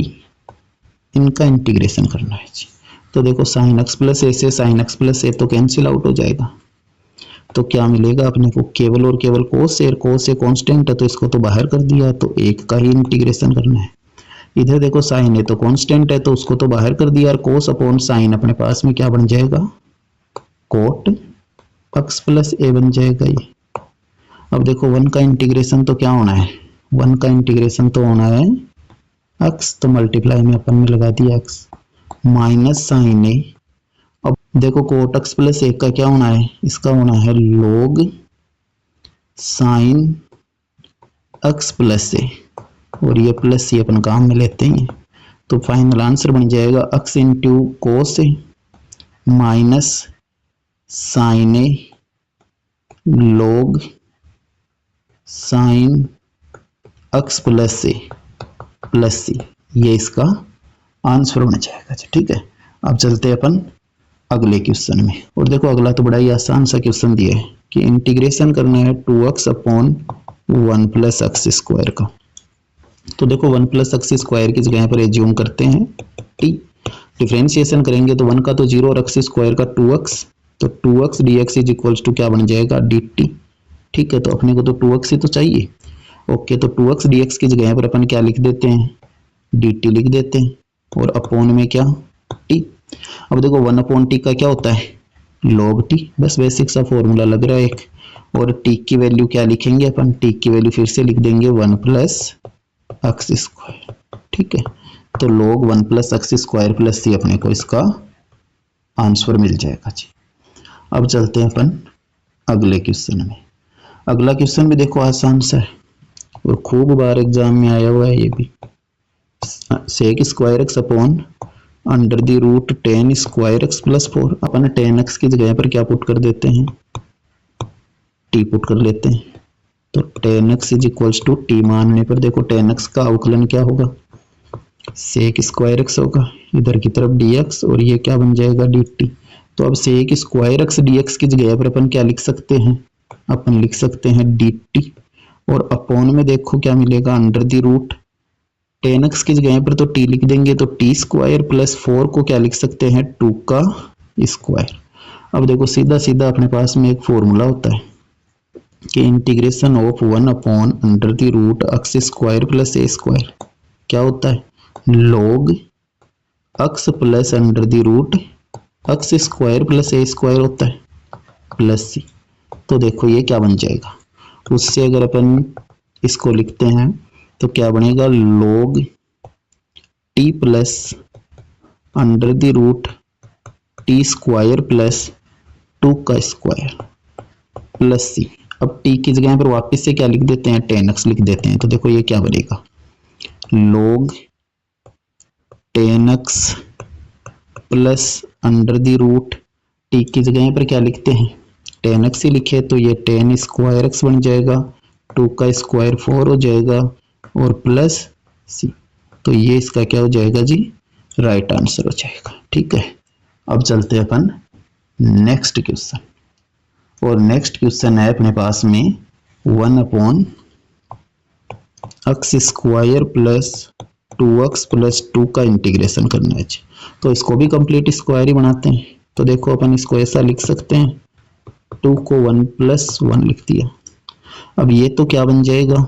इनका इंटीग्रेशन करना है जी। तो देखो साइन x प्लस ए से साइन x प्लस ए तो कैंसिल आउट हो जाएगा, तो क्या मिलेगा अपने को, केवल और केवल कोस ए कांस्टेंट है तो इसको तो बाहर कर दिया, तो एक का ही इंटीग्रेशन करना है। इधर देखो साइन ए तो कांस्टेंट है तो उसको तो बाहर कर दिया, और कोस अपॉन साइन अपने पास में क्या बन जाएगा, कोट x प्लस ए बन जाएगा ये। अब देखो 1 का इंटीग्रेशन तो क्या होना है, 1 का इंटीग्रेशन तो होना है x, तो मल्टीप्लाई में अपन ने लगा दिया x माइनस साइन ए। अब देखो कोट x प्लस ए का क्या होना है, इसका होना है log sign x plus A, और ये प्लस ये अपन काम में लेते हैं, तो फाइनल आंसर बन जाएगा x इंटू कोस ए माइनस साइन ए log साइन x प्लस ए प्लस सी, ये इसका आंसर होना चाहेगा। ठीक है, अब चलते हैं अपन अगले क्वेश्चन में, और देखो अगला तो बड़ा ही आसान सा क्वेश्चन दिया है कि इंटीग्रेशन करना है 2x upon 1 plus X square का। तो देखो 1 प्लस एक्स स्क्वायर की जगह पर एज्यूम करते हैं t, डिफरेंशिएशन करेंगे तो 1 का तो 0 और एक्स स्क्वायर का 2x, तो 2x dx is equals to क्या बन जाएगा, dt। ठीक है, तो अपने को तो 2x ही तो चाहिए। ओके, तो 2x dx की जगह पर अपन क्या लिख देते हैं, dt लिख देते हैं, और अपॉन में क्या t। अब देखो 1 अपॉन t का क्या होता है, log t, बस बेसिक सा फॉर्मूला लग रहा है एक, और t की वैल्यू क्या लिखेंगे अपन, t की वैल्यू फिर से लिख देंगे 1 प्लस एक्स स्क्वायर। ठीक है, तो log 1 plus X square plus C अपने को इसका आंसर मिल जाएगा जी। अब चलते हैं अपन अगले क्वेश्चन में। अगला क्वेश्चन भी देखो आसान सा है और खूब बार एग्जाम में आया हुआ है, ये भी sec square x upon under the root 10 square x plus 4। अपन 10x की जगह पर क्या पुट कर देते हैं, t पुट कर लेते हैं, तो 10x is equals to t मानने पर देखो 10x का अवकलन क्या होगा, सेक स्क्वायर एक्स होगा, इधर की तरफ dx, और ये क्या बन जाएगा dt। तो अब सेक स्क्वायर एक्स dx की जगह पर अपन क्या लिख सकते हैं, अपन लिख सकते हैं dt, और अपॉन में देखो क्या मिलेगा, अंडर द रूट 10x की जगह पर तो t लिख देंगे, तो t स्क्वायर प्लस 4 को क्या लिख सकते हैं, 2 का स्क्वायर। अब देखो सीधा सीधा अपने पास में एक फॉर्मूला होता है कि integration of 1/√x square plus A square क्या होता है, log x plus √x square plus A square होता है प्लस सी। तो देखो ये क्या बन जाएगा, उससे अगर अपन इसको लिखते हैं तो क्या बनेगा, log t plus √t square plus 2 का स्क्वायर प्लस सी। अब t की जगह पर वापस से क्या लिख देते हैं, tan x लिख देते हैं। तो देखो ये क्या बनेगा, log tan x plus √t की जगह पर क्या लिखते हैं, tan x ही लिखे, तो ये tan स्क्वायर x बन जाएगा, 2 का स्क्वायर 4 हो जाएगा और प्लस सी। तो ये इसका क्या हो जाएगा जी, राइट आंसर हो जाएगा। ठीक है, अब चलते हैं अपन नेक्स्ट क्वेश्चन। और नेक्स्ट क्वेश्चन है अपने पास में 1/x square plus 2x plus 2 का इंटीग्रेशन करना है। तो इसको भी कंप्लीट स्क्वायर ही बनाते हैं। तो देखो अपन इसको ऐसा लिख सकते हैं, 2 को 1 + 1 लिख दिया। अब ये तो क्या बन जाएगा,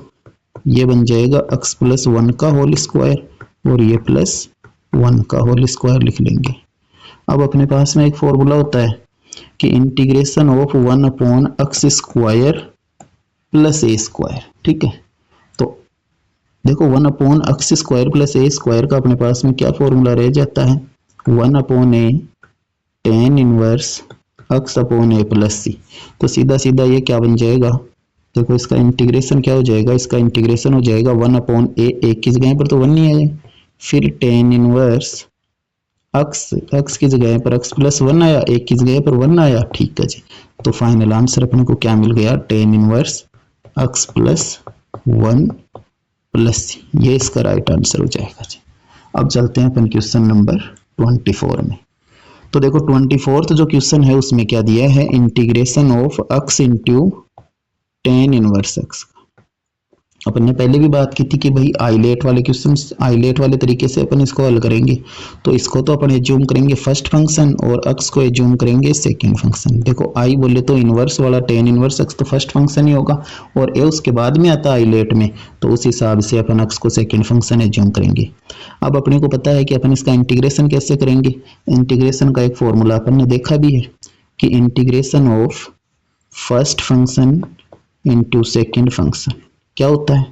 ये बन जाएगा x प्लस 1 का होल स्क्वायर और ये प्लस 1 का होल स्क्वायर लिख लेंगे। अब अपने पास में एक फॉर्मूला होता है कि integration of 1/x square plus A square. ठीक है, तो देखो 1/x square plus A square का अपने पास में क्या फॉर्मूला रह जाता है, 1/a tan inverse x/a plus C. तो सीधा सीधा ये क्या बन जाएगा, देखो इसका इंटीग्रेशन क्या हो जाएगा, इसका इंटीग्रेशन हो जाएगा 1/a, एक की जगह पर तो 1 नहीं आया, फिर tan इनवर्स x की जगह पर x प्लस 1 आया, एक की जगह पर 1 आया। ठीक है जी, तो फाइनल आंसर अपने को क्या मिल गया, tan inverse x plus 1 plus C. ये इसका राइट आंसर हो जाएगा जी। अब चलते हैं अपन क्वेश्चन नंबर 24 में। तो देखो 24th जो क्वेश्चन है उसमें क्या दिया है, integration of x into tan inverse x। अपन ने पहले भी बात की थी कि भाई आइलेट वाले क्वेश्चन, आइलेट वाले तरीके से अपन इसको हल करेंगे। तो इसको तो अपन एज्यूम करेंगे फर्स्ट फंक्शन और x को एज्यूम करेंगे सेकंड फंक्शन। देखो आई बोले तो इनवर्स वाला tan इनवर्स x तो फर्स्ट फंक्शन ही होगा और ए उसके बाद में आता है आइलेट में, तो उस हिसाब से अपन x को सेकंड फंक्शन एज्यूम करेंगे। अब अपने को पता है कि अपन इसका इंटीग्रेशन कैसे करेंगे। इंटीग्रेशन का एक फॉर्मूला अपन ने देखा भी है कि integration of first function into second function क्या होता है,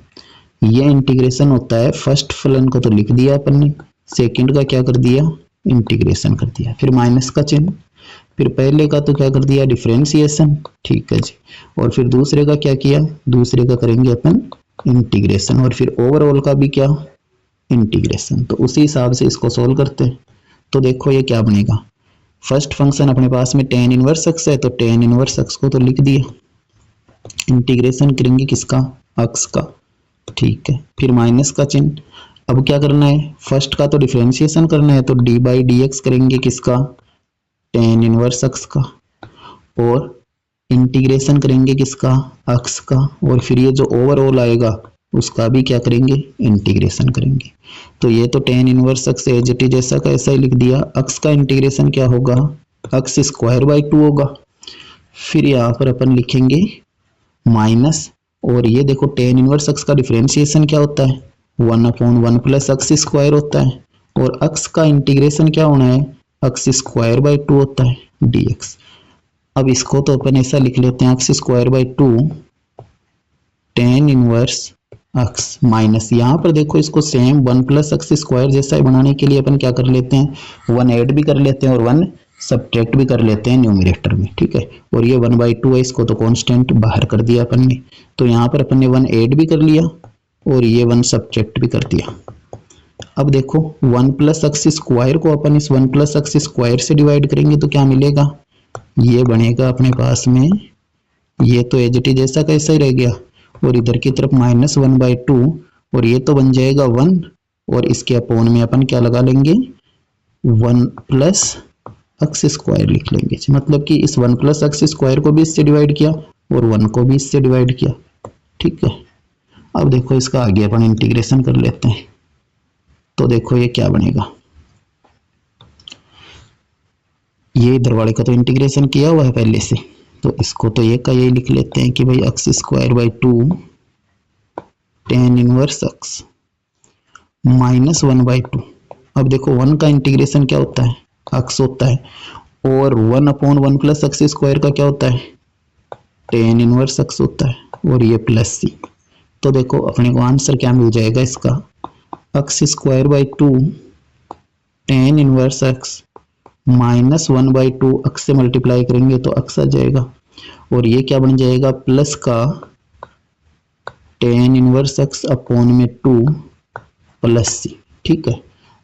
ये इंटीग्रेशन होता है, फर्स्ट फलन को तो लिख दिया अपन ने, सेकंड का क्या कर दिया, इंटीग्रेशन कर दिया, फिर माइनस का चिन्ह, फिर पहले का तो क्या कर दिया, डिफरेंशिएशन। ठीक है जी, और फिर दूसरे का क्या किया, दूसरे का करेंगे अपन इंटीग्रेशन, और फिर ओवरऑल का भी क्या, इंटीग्रेशन। तो उसी हिसाब से इसको सोल्व करते हैं। तो देखो ये क्या बनेगा, फर्स्ट फंक्शन अपने पास में tan इनवर्स x है, तो tan इनवर्स x को तो लिख दिया, इंटीग्रेशन करेंगे किसका, x का। ठीक है, फिर माइनस का चिन्ह। अब क्या करना है, फर्स्ट का तो डिफरेंशिएशन करना है, तो d/dx करेंगे किसका, tan इनवर्स x का, और इंटीग्रेशन करेंगे किसका, x का, और फिर ये जो ओवरऑल आएगा उसका भी क्या करेंगे, इंटीग्रेशन करेंगे। तो ये तो tan inverse x as it is जैसा का ऐसा ही लिख दिया, x का इंटीग्रेशन क्या होगा, x स्क्वायर बाई 2 होगा। फिर यहाँ पर अपन लिखेंगे माइनस, और ये देखो tan इनवर्स x का डिफरेंशिएशन क्या होता है, 1/1 प्लस x स्क्वायर होता है, और x का इंटीग्रेशन क्या होना है, x स्क्वायर बाई 2 होता है dx। अब इसको तो अपन ऐसा लिख लेते हैं, x square by 2 tan inverse x minus, यहाँ पर देखो इसको सेम 1 प्लस x स्क्वायर जैसा ही बनाने के लिए अपन क्या कर लेते हैं, 1 ऐड भी कर लेते हैं और 1 सब्ट्रैक्ट भी कर लेते हैं न्यूमरेटर में। ठीक है, और ये 1/2 है, इसको तो कांस्टेंट बाहर कर दिया अपन ने, तो यहाँ पर अपन ने 1 ऐड भी कर लिया और ये 1 सब्ट्रैक्ट भी कर दिया। अब देखो 1 प्लस x स्क्वायर को अपन इस 1 प्लस x स्क्वायर से डिवाइड करेंगे तो क्या मिलेगा, ये बनेगा अपने पास में, ये तो एज इट इज जैसा कैसा ही रह गया, और इधर की तरफ -1/2, और ये तो बन जाएगा 1, और इसके अपोन में अपन क्या लगा लेंगे, 1 प्लस x स्क्वायर लिख लेंगे। मतलब कि इस 1 प्लस x स्क्वायर को भी इससे डिवाइड किया और 1 को भी इससे डिवाइड किया। ठीक है, अब देखो इसका आगे अपन इंटीग्रेशन कर लेते हैं। तो देखो ये क्या बनेगा, ये इधर वाले का तो इंटीग्रेशन किया हुआ है पहले से, तो इसको तो ये का यही लिख लेते हैं कि भाई x square by 2 tan inverse x minus 1/2। अब देखो 1 का इंटीग्रेशन क्या होता है, एक्स होता है, और 1/1 प्लस एक्स स्क्वायर का क्या होता है, tan इनवर्स एक्स होता है, और ये प्लस सी। तो देखो अपने को आंसर क्या मिल जाएगा इसका, x square by 2 tan inverse x minus 1/2, x से मल्टीप्लाई करेंगे तो एक्स आ जाएगा, और ये क्या बन जाएगा, प्लस का tan इनवर्स एक्स अपॉन में 2 प्लस सी। ठीक है,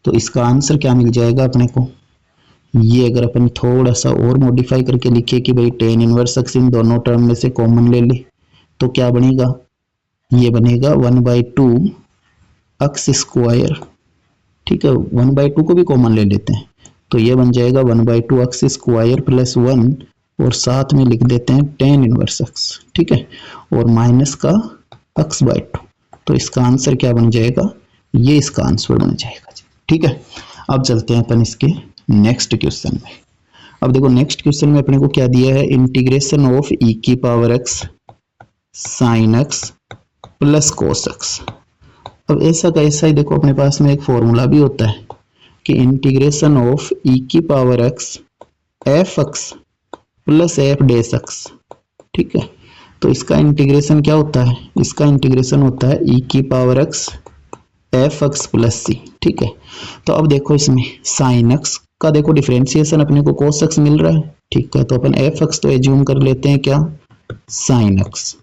तो इसका आंसर क्या मिल जाएगा अपने को, ये अगर अपन थोड़ा सा और मॉडिफाई करके लिखे कि भाई tan इनवर्स एक्स इन दोनों टर्म में से कॉमन ले ले, तो क्या बनेगा, ये बनेगा 1/2 एक्स स्क्वायर। ठीक है, 1/2 को भी कॉमन ले लेते हैं, तो ये बन जाएगा 1/2 एक्स स्क्वायर प्लस 1, और साथ में लिख देते हैं tan इनवर्स एक्स। ठीक है, और माइनस का x/2, तो इसका आंसर क्या बन जाएगा, ये इसका आंसर बन जाएगा। ठीक है, अब चलते हैं अपन इसके नेक्स्ट क्वेश्चन में। अब देखो नेक्स्ट क्वेश्चन में अपने को क्या दिया है, इंटीग्रेशन ऑफ e की power x sine x plus cos x। अब ऐसा का ऐसा ही देखो अपने पास में एक फॉर्मूला भी होता है कि इंटीग्रेशन ऑफ e की power x F X plus F dash X. ठीक है, तो इसका इंटीग्रेशन क्या होता है, इसका इंटीग्रेशन होता है e की power x F X plus C. ठीक है, तो अब देखो इसमें साइन एक्स का देखो डिफरेंशिएशन अपने को कोस एक्स मिल रहा है। ठीक है, तो अपन एफ एक्स तो एज्यूम कर लेते हैं क्या, साइन एक्स,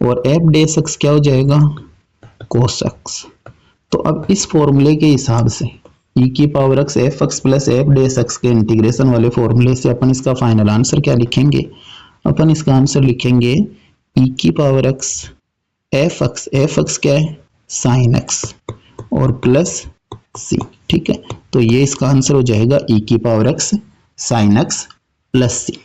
और एफ डेस एक्स क्या हो जाएगा, कोस एक्स। तो अब इस फॉर्मूले के हिसाब से e की power x F X plus F dash X के इंटीग्रेशन वाले फॉर्मूले से अपन इसका फाइनल आंसर क्या लिखेंगे, अपन इसका आंसर लिखेंगे e की पावर x एफ एक्स क्या है, साइन एक्स, और प्लस सी। ठीक है, तो ये इसका आंसर हो जाएगा e की power x sine X plus सी।